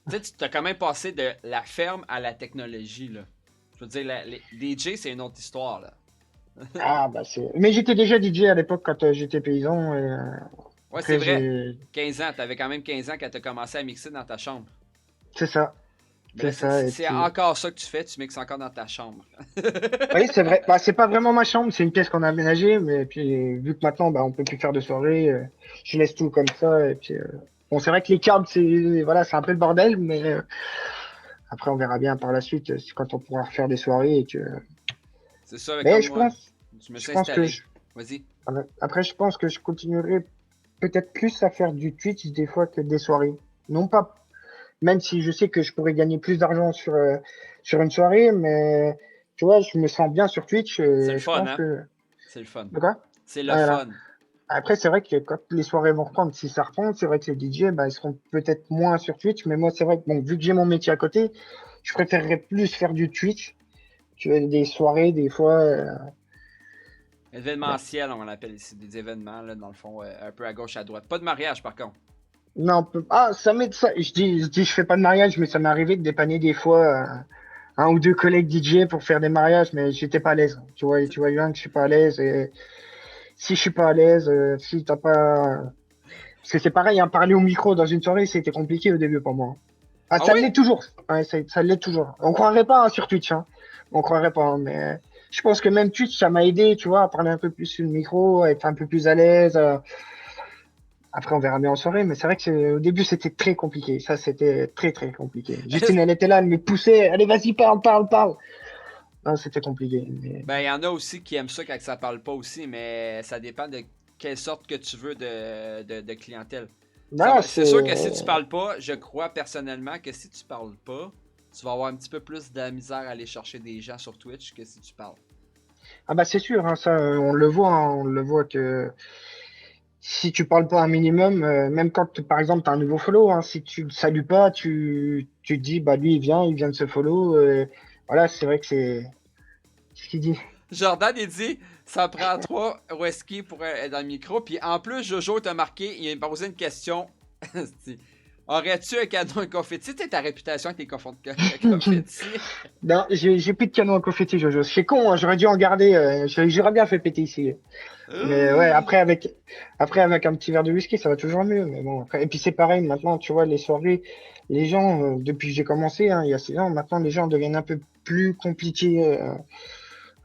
Tu sais, tu t'as quand même passé de la ferme à la technologie, là. Je veux dire, les DJ, c'est une autre histoire, là. Ah bah c'est. Mais j'étais déjà DJ à l'époque quand j'étais paysan. Et, Ouais, c'est après vrai. j'ai. 15 ans, t'avais quand même 15 ans quand t'as commencé à mixer dans ta chambre. C'est ça, Mais là, c'est ça. Et c'est puis. encore ça que tu fais, tu mixes encore dans ta chambre. Oui, c'est vrai. Bah c'est pas vraiment ma chambre, c'est une pièce qu'on a aménagée, mais puis vu que maintenant bah on peut plus faire de soirée, je laisse tout comme ça. Et puis bon c'est vrai que les câbles c'est voilà c'est un peu le bordel, mais après on verra bien par la suite quand on pourra refaire des soirées et que. C'est ça, Mais comme moi. Je me je suis pense que installé. Vas-y. après je pense que je continuerai peut-être plus à faire du Twitch des fois que des soirées. Non pas, même si je sais que je pourrais gagner plus d'argent sur une soirée, mais tu vois, je me sens bien sur Twitch C'est le et je fun, pense hein? que. C'est le fun. De quoi? C'est le Voilà. fun. Après, c'est vrai que quand les soirées vont reprendre, si ça reprend, c'est vrai que les DJ, bah, ils seront peut-être moins sur Twitch, mais moi, c'est vrai que bon, vu que j'ai mon métier à côté, je préférerais plus faire du Twitch. Tu vois, des soirées, des fois. Ouais. Événementiel, on l'appelle ici. Des événements, là, dans le fond, un peu à gauche, à droite. Pas de mariage, par contre. Non, ah, ça m'est ça. Je fais pas de mariage, mais ça m'est arrivé de dépanner des fois un ou deux collègues DJ pour faire des mariages, mais j'étais pas à l'aise. Tu vois bien que je suis pas à l'aise. Et si je suis pas à l'aise, si t'as pas, parce que c'est pareil, hein, parler au micro dans une soirée, c'était compliqué au début pour moi. Ah, Ah ça oui? l'est toujours. Ouais, ça l'est toujours. On croirait pas hein, sur Twitch, hein. On croirait pas, hein, mais je pense que même Twitch, ça m'a aidé, tu vois, à parler un peu plus sur le micro, à être un peu plus à l'aise. Après, on verra bien en soirée, mais c'est vrai que au début, c'était très compliqué. Ça, c'était très, très compliqué. Justine, elle était là, elle me poussait. Allez, vas-y, parle. Non, c'était compliqué. Ben, il y en a aussi qui aiment ça quand ça parle pas aussi, mais ça dépend de quelle sorte que tu veux de clientèle. Non, C'est sûr que si tu parles pas, je crois personnellement que si tu parles pas, tu vas avoir un petit peu plus de misère à aller chercher des gens sur Twitch que si tu parles. Ah bah c'est sûr, hein, ça, on le voit que si tu parles pas un minimum, même quand, par exemple, tu as un nouveau follow, hein, si tu le salues pas, tu te dis, bah lui, il vient de se follow. Voilà, c'est vrai que c'est ce qu'il dit. Jordan, il dit ça prend 3 whisky pour être dans le micro. Puis en plus, Jojo t'a marqué, il m'a posé une question. Aurais-tu un cadeau, un confetti? Tu sais ta réputation avec les confettis. Non, j'ai plus de canon à confetti, Jojo. C'est con, hein, j'aurais dû en garder. J'aurais bien fait péter ici. Mais ouais, après avec un petit verre de whisky, ça va toujours mieux. Mais bon, après, et puis c'est pareil maintenant, tu vois, les soirées, les gens, depuis que j'ai commencé, hein, il y a 6 ans, maintenant les gens deviennent un peu plus compliqués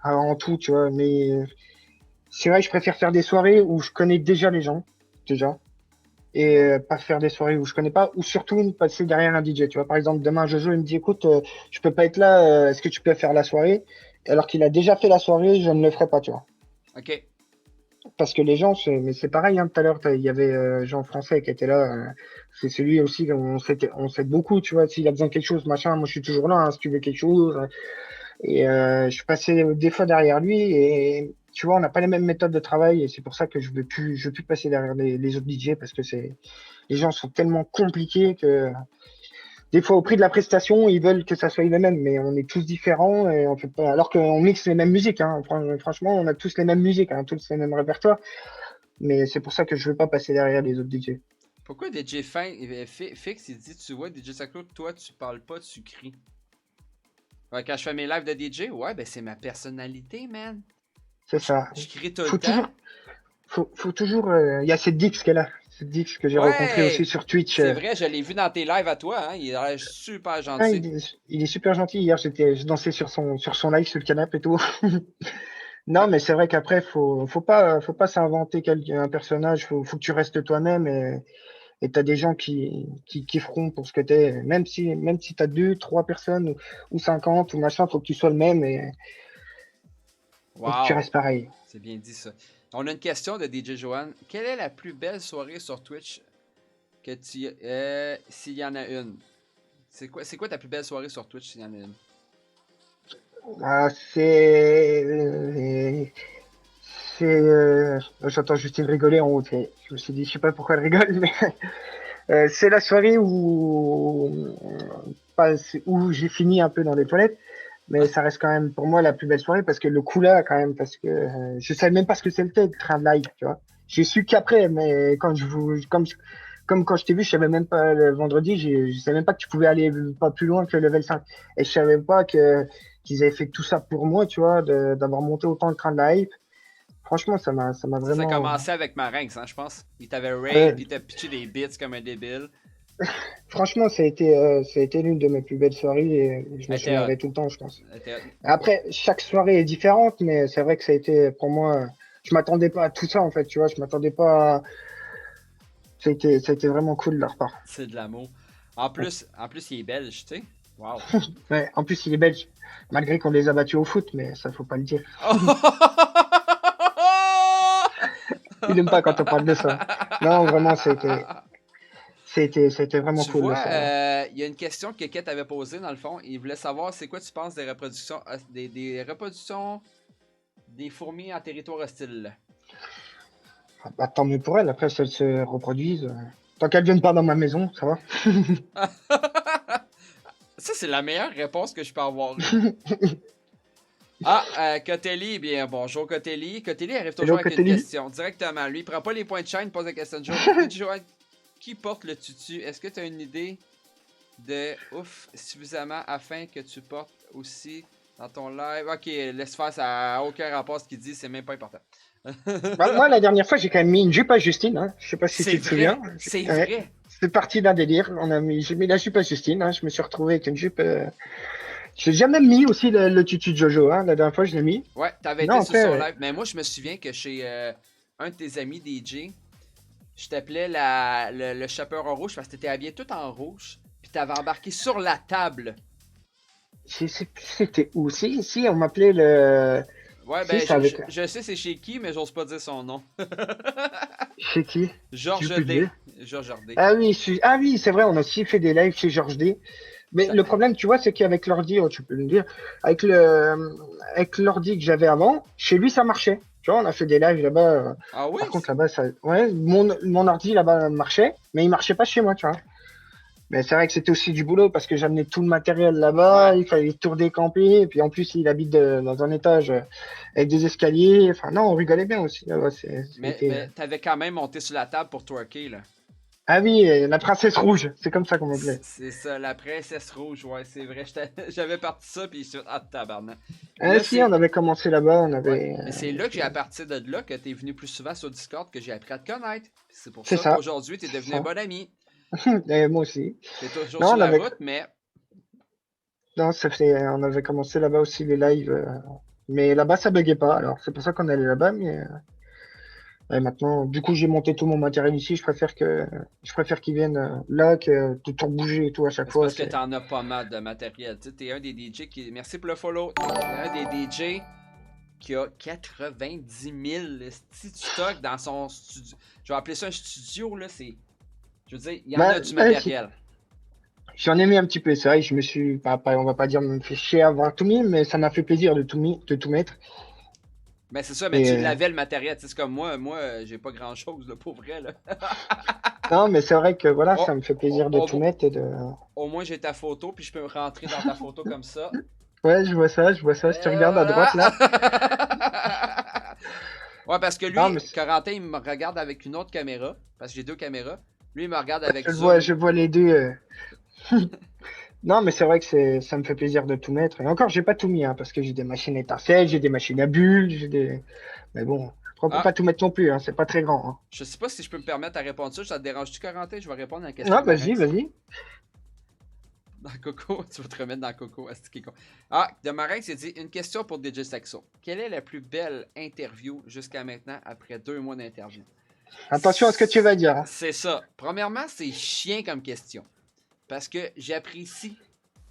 en tout, tu vois. Mais c'est vrai, je préfère faire des soirées où je connais déjà les gens, déjà, et Ouais. pas faire des soirées où je connais pas, ou surtout passer derrière un DJ. Tu vois, par exemple, demain, Jojo, il me dit, écoute, je peux pas être là, est-ce que tu peux faire la soirée? Alors qu'il a déjà fait la soirée, je ne le ferai pas, tu vois. Ok. Parce que les gens, mais c'est pareil, hein, tout à l'heure, il y avait Jean Français qui était là. C'est celui aussi, on s'aide beaucoup, tu vois. S'il a besoin de quelque chose, machin, moi je suis toujours là, hein, si tu veux quelque chose. Et je suis passé des fois derrière lui et tu vois, on n'a pas les mêmes méthodes de travail et c'est pour ça que je veux plus passer derrière les autres DJ parce que les gens sont tellement compliqués que des fois, au prix de la prestation, ils veulent que ça soit les mêmes, mais on est tous différents et on fait pas, alors qu'on mixe les mêmes musiques, hein. Franchement, on a tous les mêmes musiques, hein, tous les mêmes répertoires. Mais c'est pour ça que je veux pas passer derrière les autres DJ. Pourquoi DJ Fix, il dit, tu vois, DJ Sacro, toi, tu parles pas, tu cries. Ouais, quand je fais mes lives de DJ, ouais, ben c'est ma personnalité, man. C'est ça. Je crie tout le Faut temps. toujours, faut toujours. Il y a cette Dix qui est là, cette Dix que j'ai rencontré aussi Ouais! sur Twitch. C'est vrai, je l'ai vu dans tes lives à toi, hein. Il a l'air super Ah, gentil. il est super gentil. Hier, je dansais sur son live sur le canapé et tout. Non, mais c'est vrai qu'après, faut pas s'inventer un personnage. Faut que tu restes toi-même et t'as des gens qui feront pour ce que t'es. Même si t'as deux, trois personnes ou 50 ou machin, faut que tu sois le même et que tu Wow! restes pareil. C'est bien dit ça. On a une question de DJ Johan. Quelle est la plus belle soirée sur Twitch que tu s'il y en a une? C'est quoi ta plus belle soirée sur Twitch s'il y en a une? Ah, J'entends Justine rigoler en haut. Je me suis dit, je sais pas pourquoi elle rigole, mais c'est la soirée où j'ai fini un peu dans les toilettes. Mais ça reste quand même pour moi la plus belle soirée parce que le coup là, quand même, parce que je savais même pas ce que c'était le train de live, tu vois. J'ai su qu'après, mais comme quand je t'ai vu, je savais même pas le vendredi, je savais même pas que tu pouvais aller pas plus loin que le level 5. Et je savais pas qu'ils avaient fait tout ça pour moi, tu vois, d'avoir monté autant le train de la hype. Franchement, ça m'a Ça a vraiment. commencé avec Marinx, hein, je pense. Il t'avait raid, Ouais, puis il t'a pitché des bits comme un débile. franchement, ça a été l'une de mes plus belles soirées et je Elle me était hot. souviendrai tout le temps, je pense. Elle était hot. Après, chaque soirée est différente, mais c'est vrai que ça a été pour moi. Je m'attendais pas à tout ça en fait, tu vois. Je m'attendais pas. Ça a été vraiment cool de leur part. C'est de l'amour. En plus, il est belge, tu sais. Wow. Ouais, en plus, il est belge, malgré qu'on les a battus au foot, mais ça faut pas le dire. Il aime pas quand on parle de ça. Non, vraiment, c'était vraiment Tu cool de vois, ça. il y a une question que Kate avait posée dans le fond. Il voulait savoir c'est quoi tu penses des reproductions des reproductions des fourmis en territoire hostile. Bah, tant mieux pour elle. Après, si elles se reproduisent, tant qu'elles viennent pas dans ma maison, ça va. Ça, c'est la meilleure réponse que je peux avoir eue. Ah, Cotelli, bien bonjour Cotelli. Cotelli arrive toujours Hello, avec une Cotelli. question directement. Lui, il prend pas les points de chaîne, pose la question de jour. Joanne, qui porte le tutu? Est-ce que tu as une idée de ouf suffisamment afin que tu portes aussi dans ton live? Ok, laisse faire, ça n'a aucun rapport à ce qu'il dit, c'est même pas important. Bah, moi, la dernière fois, j'ai quand même mis une jupe à Justine. Hein. Je sais pas si C'est tu te vrai, souviens. c'est Ouais. vrai. C'est parti d'un délire. J'ai mis la jupe à Justine. Hein. Je me suis retrouvé avec une jupe. J'ai jamais mis aussi le tutu de Jojo. Hein. La dernière fois, je l'ai mis. Ouais, t'avais Non, été sur après, son live. Mais moi, je me souviens que chez un de tes amis DJ, je t'appelais le chapeur en rouge parce que t'étais habillé tout en rouge. Puis t'avais embarqué sur la table. c'était où? Si, on m'appelait le. Ouais, Si, ben, ça avec. je sais c'est chez qui, mais j'ose pas dire son nom. Chez qui? J'ai Georges plus de D. vieux. Georges D. Ah oui, c'est vrai, on a aussi fait des lives chez Georges D. Mais le problème, tu vois, c'est qu'avec l'ordi, oh, tu peux me dire, avec l'ordi que j'avais avant, chez lui, ça marchait. Tu vois, on a fait des lives là-bas. Ah oui? Par contre, là-bas, ouais, mon ordi là-bas marchait, mais il marchait pas chez moi, tu vois. Mais c'est vrai que c'était aussi du boulot parce que j'amenais tout le matériel là-bas, Ouais. il fallait tout redécamper, et puis en plus, il habite dans un étage avec des escaliers. Enfin, non, on rigolait bien aussi là-bas. Mais t'avais quand même monté sur la table pour twerker, là. Ah oui, la princesse rouge, c'est comme ça qu'on m'appelait. C'est ça, la princesse rouge, ouais, c'est vrai. J'avais parti ça, puis je ah, tabarnak. Puis Ah là, si, on avait commencé là-bas, on ouais, avait. mais c'est là que j'ai à partir de là que t'es venu plus souvent sur Discord, que j'ai appris à te connaître. Puis c'est pour C'est ça ça. qu'aujourd'hui, t'es devenu Ça. un bon ami. Et moi aussi. T'es toujours Non, sur on la avait, route, mais non, on avait commencé là-bas aussi les lives, mais là-bas ça buguait pas. Alors c'est pour ça qu'on allait là-bas, mais ouais, maintenant, du coup j'ai monté tout mon matériel ici. Je préfère qu'ils viennent là que de tout bouger et tout à chaque c'est fois. parce que t'en as pas mal de matériel. Tu sais, t'es un des DJ qui. Merci pour le follow. T'es un des DJ qui a 90 000 stock dans son studio. Je vais appeler ça un studio, là. C'est. Je veux dire, il y en Bah, a du ouais, matériel. j'en ai mis un petit peu. C'est vrai, je me suis, on va pas dire me fait chier à avoir tout mis, mais ça m'a fait plaisir de tout mettre. Mais c'est ça, mais Et, tu l'avais le matériel. Tu sais, c'est comme moi, j'ai pas grand chose, là, pour vrai, là. non, mais c'est vrai que voilà, Oh, ça me fait plaisir de tout mettre et de. au moins, j'ai ta photo, puis je peux me rentrer dans ta photo comme ça. Ouais, je vois ça, je vois ça. Si tu regardes à droite là. Ouais, parce que lui, Non, mais Corentin, il me regarde avec une autre caméra. Parce que j'ai deux caméras. Lui, il me regarde avec Zoom. je vois les deux. Non, mais c'est vrai que ça me fait plaisir de tout mettre. Et encore, j'ai pas tout mis, hein, parce que j'ai des machines étincelles, j'ai des machines à bulles, mais bon, on peut Ah, pas tout mettre non plus, hein, c'est pas très grand. Hein. je sais pas si je peux me permettre à répondre ça. Ça te dérange-tu, Corentin? Je vais répondre à la question Ah, de vas-y, Marinx. vas-y. Dans Coco, tu vas te remettre dans Coco. Est-ce qu'il est con? Ah, de Marinx, il dit une question pour DJ Saxo. Quelle est la plus belle interview jusqu'à maintenant après 2 mois d'interview? Attention à ce que tu vas dire. Hein. C'est ça. Premièrement, c'est chiant comme question. Parce que j'apprécie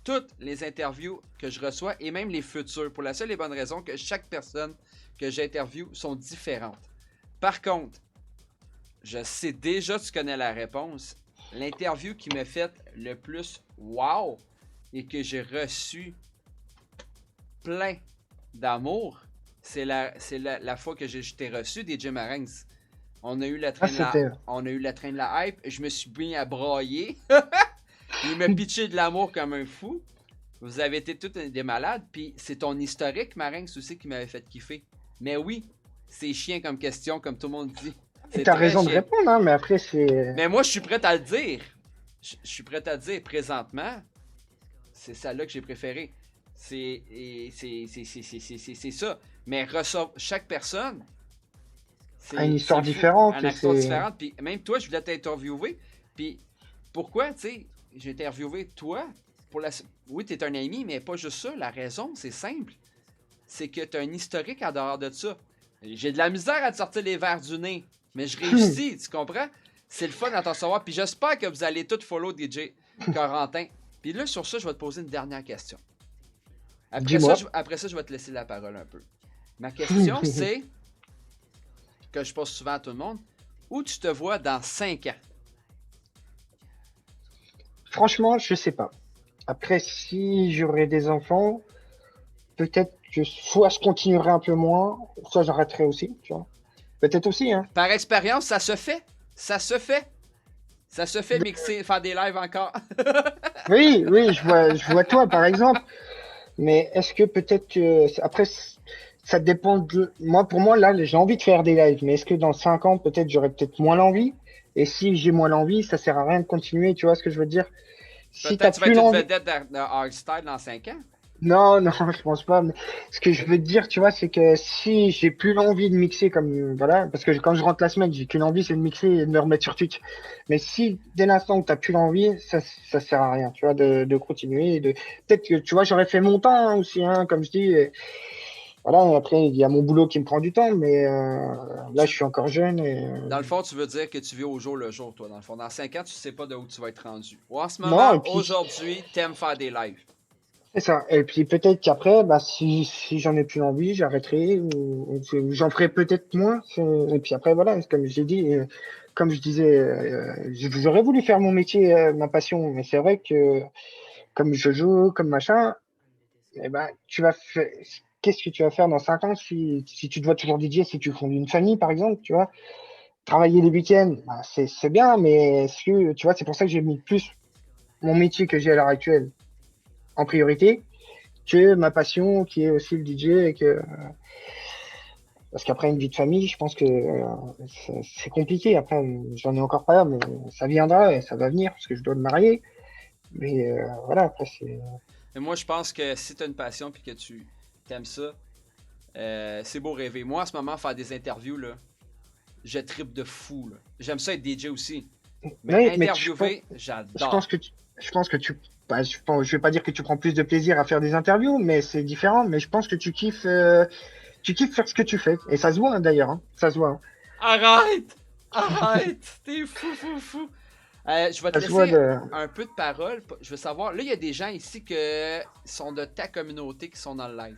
toutes les interviews que je reçois et même les futures. Pour la seule et bonne raison que chaque personne que j'interviewe sont différentes. Par contre, je sais déjà, tu connais la réponse. L'interview qui m'a fait le plus wow et que j'ai reçu plein d'amour, c'est la fois que je t'ai reçu des Jim Marinx. On a eu le Ah, train de la, c'était. on a eu le train de la hype. Je me suis mis à brailler. Il m'a pitché de l'amour comme un fou. Vous avez été tous des malades. Puis c'est ton historique, Marinx, aussi, qui m'avait fait kiffer. Mais oui, c'est chiant comme question, comme tout le monde dit. C'est T'as très raison de chiant. répondre, hein, mais après, c'est. Mais moi, je suis prêt à le dire. Je suis prêt à le dire. Présentement, c'est celle-là que j'ai préférée. C'est ça. Mais chaque personne, A une histoire c'est fou. différente. Une et histoire c'est- différente. Puis même toi, je voulais t'interviewer. Puis pourquoi, tu sais, j'ai interviewé toi pour la. Oui, t'es un ami, mais pas juste ça. La raison, c'est simple. C'est que t'as un historique en dehors de ça. J'ai de la misère à te sortir les verres du nez. Mais je réussis, tu comprends? C'est le fun à t'en savoir. Puis j'espère que vous allez tous follow DJ Corentin. Puis là, sur ça, je vais te poser une dernière question. Dis-moi. Après ça, je vais te laisser la parole un peu. Ma question, c'est, que je pose souvent à tout le monde, où tu te vois dans 5 ans? Franchement, je sais pas. Après, si j'aurais des enfants, peut-être que soit je continuerai un peu moins, soit j'arrêterai aussi, tu vois. Peut-être aussi, hein. Par expérience, ça se fait. Ça se fait. Ça se fait mixer, faire des lives encore. Oui, oui, je vois toi, par exemple. Mais est-ce que peut-être que après ça dépend de moi pour moi là j'ai envie de faire des lives mais est-ce que dans 5 ans peut-être j'aurais peut-être moins l'envie et si j'ai moins l'envie ça sert à rien de continuer tu vois ce que je veux dire si t'as Peut-être que tu vas plus être une l'envie vedette de hardstyle dans 5 ans. non non je pense pas mais ce que je veux te dire tu vois c'est que si j'ai plus l'envie de mixer comme voilà parce que quand je rentre la semaine j'ai qu'une envie c'est de mixer et de me remettre sur Twitch mais si dès l'instant où t'as plus l'envie ça sert à rien tu vois de continuer et de peut-être que tu vois j'aurais fait mon temps hein, aussi hein, comme je dis voilà, après, il y a mon boulot qui me prend du temps, mais là, je suis encore jeune. Et, Dans le fond, tu veux dire que tu vis au jour le jour, toi. Dans le fond, dans 5 ans, tu sais pas de où tu vas être rendu. Ou en ce non, et moment, puis, aujourd'hui, t'aimes faire des lives. c'est ça. Et puis, peut-être qu'après, bah, si j'en ai plus envie, j'arrêterai ou j'en ferai peut-être moins. Et puis après, voilà, comme j'ai dit, comme je disais, j'aurais voulu faire mon métier, ma passion, mais c'est vrai que comme je joue, comme machin, eh ben, qu'est-ce que tu vas faire dans 5 ans si tu dois toujours DJ, si tu fondes une famille, par exemple, tu vois? Travailler les week-ends, bah, c'est bien, mais est-ce que, tu vois, c'est pour ça que j'ai mis plus mon métier que j'ai à l'heure actuelle en priorité que ma passion qui est aussi le DJ parce qu'après une vie de famille, je pense que c'est compliqué. Après, j'en ai encore pas, mais ça viendra et ça va venir parce que je dois me marier. Mais voilà, après c'est. Et moi, je pense que si tu as une passion et que tu aimes ça, c'est beau rêver. Moi, en ce moment, faire des interviews, là, je trippe de fou. Là. J'aime ça être DJ aussi. Mais Oui, interviewer, je j'adore. pense que tu. Bah, je vais pas dire que tu prends plus de plaisir à faire des interviews, mais c'est différent. Mais je pense que tu kiffes faire ce que tu fais. Et ça se voit hein, d'ailleurs. Hein, ça se voit. Hein. Arrête! Arrête! T'es fou, fou, fou! Je vais te Ça se voit laisser un peu de parole. Je veux savoir, là, il y a des gens ici qui sont de ta communauté qui sont dans le live.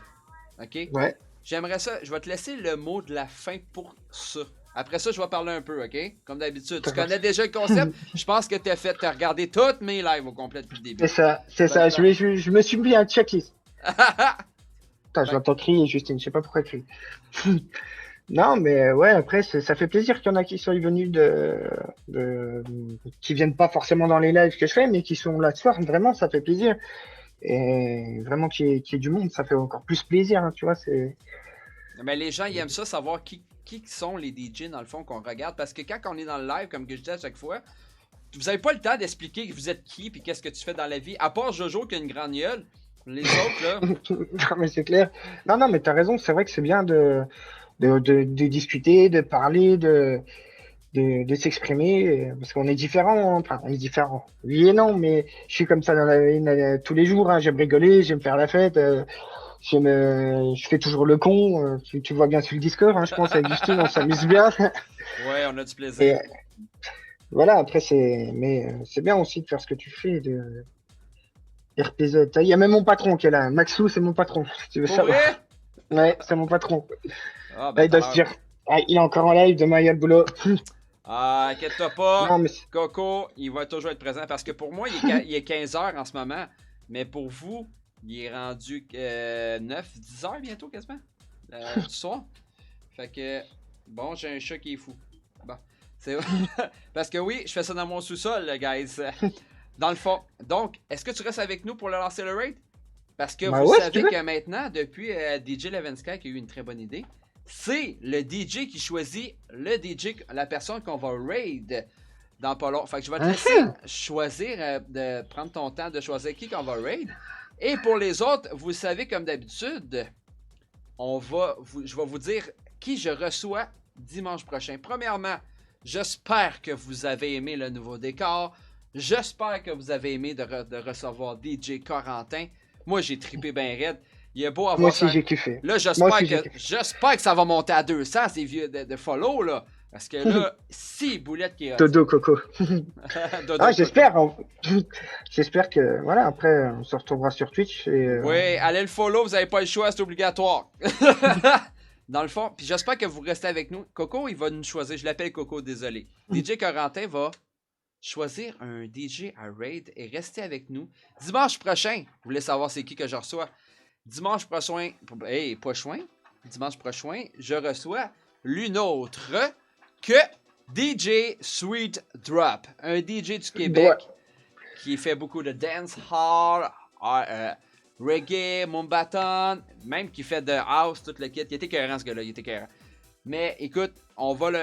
OK? Ouais. J'aimerais ça. Je vais te laisser le mot de la fin pour ça. Après ça, je vais parler un peu, OK? Comme d'habitude. Tu connais déjà le concept. Je pense que t'as regardé toutes mes lives au complet depuis le début. C'est ça, c'est ça. Je me suis mis un checklist. Putain, je l'entends crier, Justine. Je sais pas pourquoi elle crie. Non, mais ouais, après, ça fait plaisir qu'il y en a qui soient venus qui viennent pas forcément dans les lives que je fais, mais qui sont là ce soir. Vraiment, ça fait plaisir. Et vraiment qu'il y ait du monde, ça fait encore plus plaisir, hein, tu vois. Mais les gens, ils aiment ça, savoir qui sont les DJ, dans le fond, qu'on regarde. Parce que quand on est dans le live, comme que je dis à chaque fois, vous avez pas le temps d'expliquer que vous êtes qui puis qu'est-ce que tu fais dans la vie. À part Jojo qui a une grande gueule, les autres, là... Non, mais c'est clair. Non, mais t'as raison, c'est vrai que c'est bien de discuter, de parler, de s'exprimer, parce qu'on est différents, hein. Enfin, on est différents. Oui et non, mais je suis comme ça dans la vie tous les jours, hein. J'aime rigoler, j'aime faire la fête, je fais toujours le con, tu vois bien sur le Discord, hein, je pense, avec Justine, on s'amuse bien. Ouais, on a du plaisir. Et voilà, après, mais c'est bien aussi de faire ce que tu fais, de RPZ. Il y a même mon patron qui est là, Maxou, c'est mon patron, si tu veux Pour savoir. vrai? Ouais, c'est mon patron. Ah, Là, ben, il doit se dire, ah, il est encore en live, demain il y a le boulot. Ah, inquiète-toi pas. Non, mais Coco, il va toujours être présent parce que pour moi, il est 15h en ce moment. Mais pour vous, il est rendu 9, 10h bientôt quasiment. du soir. Fait que, bon, j'ai un chat qui est fou. Bon, c'est parce que oui, je fais ça dans mon sous-sol, guys. Dans le fond. Donc, est-ce que tu restes avec nous pour le lancer le raid? Parce que Bah vous ouais, si savez tu veux. que maintenant, depuis DJ Levensky qui a eu une très bonne idée, c'est le DJ qui choisit la personne qu'on va raid dans pas long. Fait que je vais te laisser choisir, de prendre ton temps de choisir qui qu'on va raid. Et pour les autres, vous savez comme d'habitude, je vais vous dire qui je reçois dimanche prochain. Premièrement, j'espère que vous avez aimé le nouveau décor. J'espère que vous avez aimé de recevoir DJ Corentin. Moi, j'ai trippé bien raide. Il est beau avoir Moi aussi, ça. j'ai kiffé. Là, Moi aussi, j'ai kiffé. j'espère que ça va monter à 200, ces vieux de follow, là. Parce que là, si Boulette qui est hot. Dodo Coco. Dodo Ah, Coco. j'espère. J'espère que, voilà, après, on se retrouvera sur Twitch. Et, Oui, allez le follow, vous n'avez pas le choix, c'est obligatoire. Dans le fond, puis j'espère que vous restez avec nous. Coco, il va nous choisir, je l'appelle Coco, désolé. DJ Corentin va choisir un DJ à raid et rester avec nous. Dimanche prochain, vous voulez savoir c'est qui que je reçois? Dimanche prochain, dimanche prochain, je reçois l'une autre que DJ Sweet Drop, un DJ du Québec qui fait beaucoup de dancehall, reggae, mumbaton, même qui fait de house, tout le kit. Il était écœurant ce gars-là, il était écœurant. Mais écoute,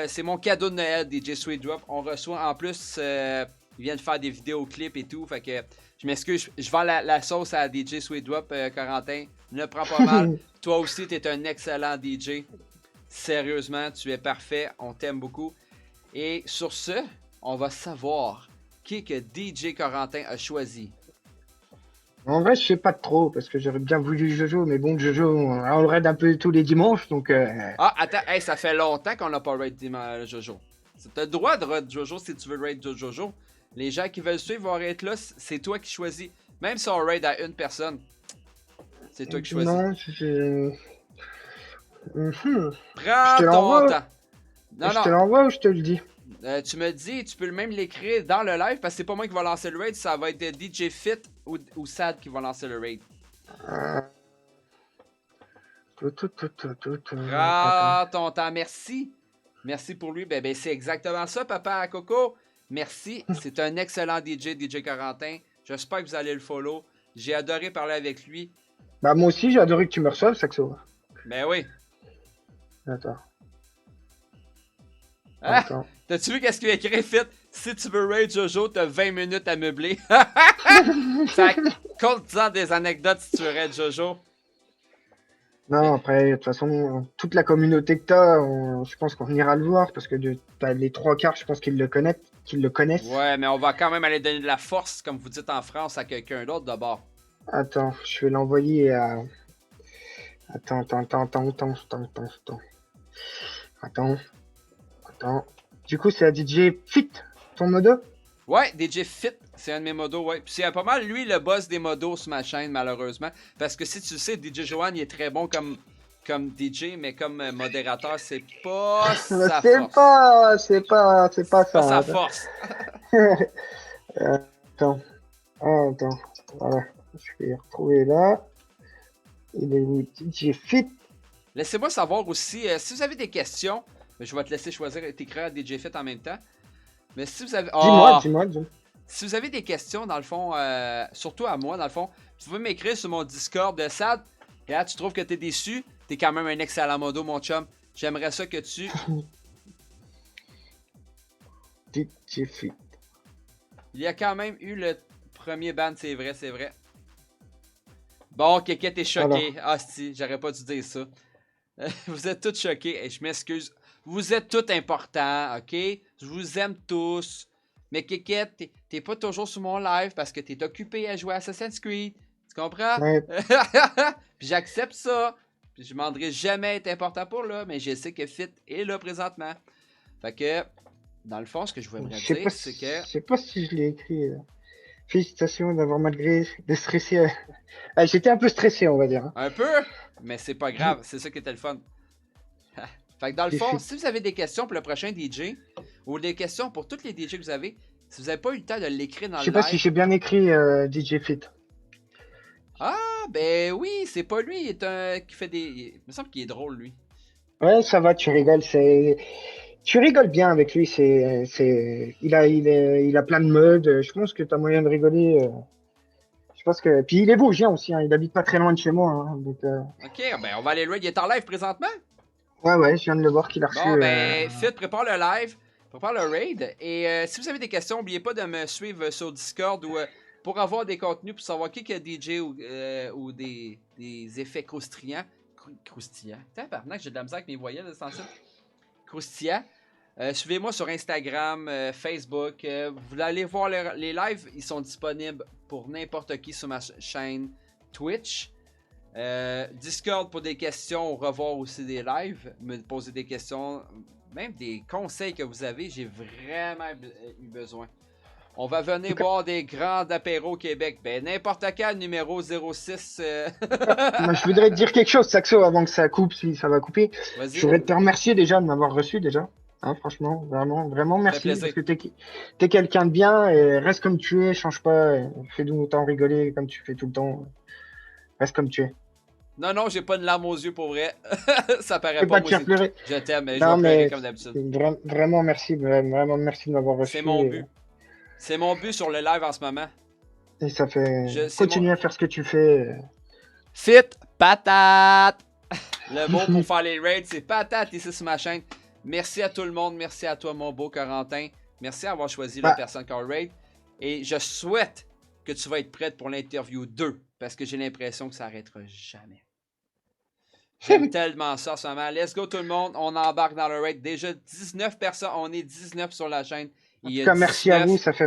c'est mon cadeau de Noël, DJ Sweet Drop. On reçoit en plus, il vient de faire des vidéoclips et tout, fait que je m'excuse, je vends la sauce à DJ Sweet Drop, Corentin. Ne prends pas mal. Toi aussi, tu es un excellent DJ. Sérieusement, tu es parfait. On t'aime beaucoup. Et sur ce, on va savoir qui que DJ Corentin a choisi. En vrai, je sais pas trop, parce que j'aurais bien voulu Jojo, mais bon, Jojo, on le raid un peu tous les dimanches, donc... Ah, attends, hey, ça fait longtemps qu'on n'a pas raid Jojo. T'as le droit de raid Jojo si tu veux raid Jojo. Les gens qui veulent suivre vont être là, c'est toi qui choisis. Même si on raid à une personne, c'est toi qui choisis. Non, je... Prends te ton l'envoie. temps. Non, Je te l'envoie ou je te le dis? Tu me dis, tu peux même l'écrire dans le live parce que c'est pas moi qui va lancer le raid, ça va être DJ Fit ou Sad qui va lancer le raid. Prends ton temps, merci. Merci pour lui. Ben c'est exactement ça, papa Coco. Merci. C'est un excellent DJ Corentin. J'espère que vous allez le follow. J'ai adoré parler avec lui. Bah, moi aussi, j'ai adoré que tu me reçoives, Saxo. Ben oui. Attends. Ah, Attends. t'as-tu vu qu'est-ce qu'il a écrit, Fit? Si tu veux raid Jojo, t'as 20 minutes à meubler. Ça compte-en des anecdotes si tu veux raid Jojo. Non, après, de toute façon, toute la communauté que t'as, je pense qu'on ira le voir, parce que t'as les trois quarts, je pense qu'ils le connaissent. Ouais, mais on va quand même aller donner de la force, comme vous dites en France, à quelqu'un d'autre d'abord. Attends, je vais l'envoyer à... Attends. Du coup, c'est à DJ Fit, ton modo? Ouais, DJ Fit, c'est un de mes modos, ouais. Puis c'est pas mal, lui, le boss des modos sur ma chaîne, malheureusement. Parce que si tu le sais, DJ Johan, il est très bon comme DJ, mais comme modérateur, c'est pas sa force. C'est pas C'est ça. pas sa force. Attends. Voilà. Je vais retrouver là. Il est où, DJ Fit? Laissez-moi savoir aussi, si vous avez des questions, je vais te laisser choisir et t'écrire à DJ Fit en même temps. Mais si vous avez... Dis-moi. Si vous avez des questions, dans le fond, surtout à moi, dans le fond, vous pouvez m'écrire sur mon Discord de SAD. Et là, tu trouves que t'es déçu, t'es quand même un excellent modo, mon chum. J'aimerais ça que tu... DJ Fit. Il y a quand même eu le premier ban, c'est vrai. Bon, Kéké, t'es choqué. Ah, si, j'aurais pas dû dire ça. Vous êtes tous choqués, et je m'excuse. Vous êtes tous importants, ok? Je vous aime tous. Mais Kékette, t'es pas toujours sur mon live parce que t'es occupé à jouer à Assassin's Creed. Tu comprends? Ouais. Puis j'accepte ça. Puis je demanderai jamais être important pour là, mais je sais que Fit est là présentement. Fait que, dans le fond, ce que je voudrais dire, c'est que... Je sais pas si je l'ai écrit. Félicitations d'avoir malgré de stresser. J'étais un peu stressé, on va dire. Hein. Un peu, mais c'est pas grave, c'est ça qui était le fun. Fait que dans le fond, si vous avez des questions pour le prochain DJ, ou des questions pour tous les DJ que vous avez, si vous n'avez pas eu le temps de l'écrire dans le live... Je sais pas si j'ai bien écrit DJ Fit. Ah, ben oui, c'est pas lui, il est un qui fait des. Il me semble qu'il est drôle, lui. Ouais, ça va, tu rigoles. Tu rigoles bien avec lui. Il a plein de modes. Je pense que tu as moyen de rigoler. Je pense que. Puis il est vosgien aussi. Hein. Il habite pas très loin de chez moi. Hein. Donc, Ok, ben on va aller le raid. Il est en live présentement? ouais, je viens de le voir qu'il a reçu. Bon, ben, Fit, prépare le live, prépare le raid. Et si vous avez des questions, n'oubliez pas de me suivre sur Discord ou pour avoir des contenus, pour savoir qui a DJ ou des effets croustillants. Croustillants. Tabarnak, j'ai de la misère avec mes voyelles, c'est sensible. Croustillants. Suivez-moi sur Instagram, Facebook. Vous allez voir les lives, ils sont disponibles pour n'importe qui sur ma chaîne Twitch. Discord pour des questions, revoir aussi des lives, me poser des questions, même des conseils que vous avez, j'ai vraiment eu besoin. On va venir boire des grands apéros au Québec. Ben, n'importe quel numéro 06. Moi, je voudrais te dire quelque chose, Saxo, avant que ça coupe, si ça va couper. Je Vas-y. voudrais te remercier déjà de m'avoir reçu déjà. Hein, franchement, vraiment merci. plaisir. Parce que t'es quelqu'un de bien et reste comme tu es, change pas. Fais-nous autant rigoler comme tu fais tout le temps. Reste comme tu es. Non, j'ai pas de larmes aux yeux pour vrai. Ça Je paraît peux pas, pas te moi faire pleurer. je t'aime, mais je Non, vais pleurer mais comme d'habitude. vraiment merci de m'avoir reçu. C'est mon but. C'est mon but sur le live en ce moment. Et ça fait. C'est Continue à faire ce que tu fais. Fit patate! Le mot pour faire les raids, c'est patate ici sur ma chaîne. Merci à tout le monde. Merci à toi, mon beau Corentin. Merci d'avoir choisi la personne qui a raid. Et je souhaite que tu vas être prête pour l'interview 2. Parce que j'ai l'impression que ça n'arrêtera jamais. J'aime tellement ça en ce moment. Let's go tout le monde. On embarque dans le raid. Déjà 19 personnes. On est 19 sur la chaîne. En tout cas, merci à vous. Ça fait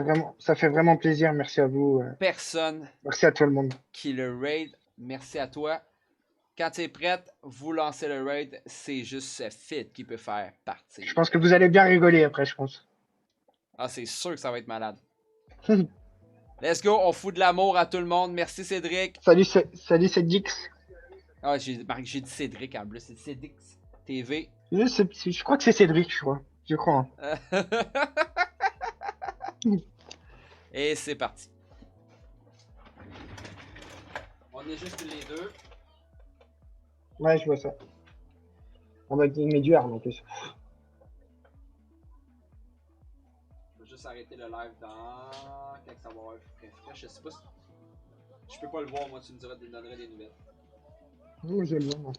vraiment plaisir. Merci à vous. Personne. Merci à tout le monde. Qui le raid. Merci à toi. Quand tu es prête, vous lancez le raid. C'est juste ce Fit qui peut faire partie. Je pense que vous allez bien rigoler après, je pense. Ah, c'est sûr que ça va être malade. Let's go, on fout de l'amour à tout le monde. Merci Cédric. Salut, c'est Dix. Ah, j'ai dit Cédric en plus. C'est Cédric TV. Je crois que c'est Cédric, je crois. Hein. Et c'est parti. On est juste les deux. Ouais, je vois ça. On va met du harme en plus. Je vais juste arrêter le live dans. Quand ça va avoir je sais pas si. Je peux pas le voir, moi, tu me donnerais des nouvelles. Oui, je le vois, moi.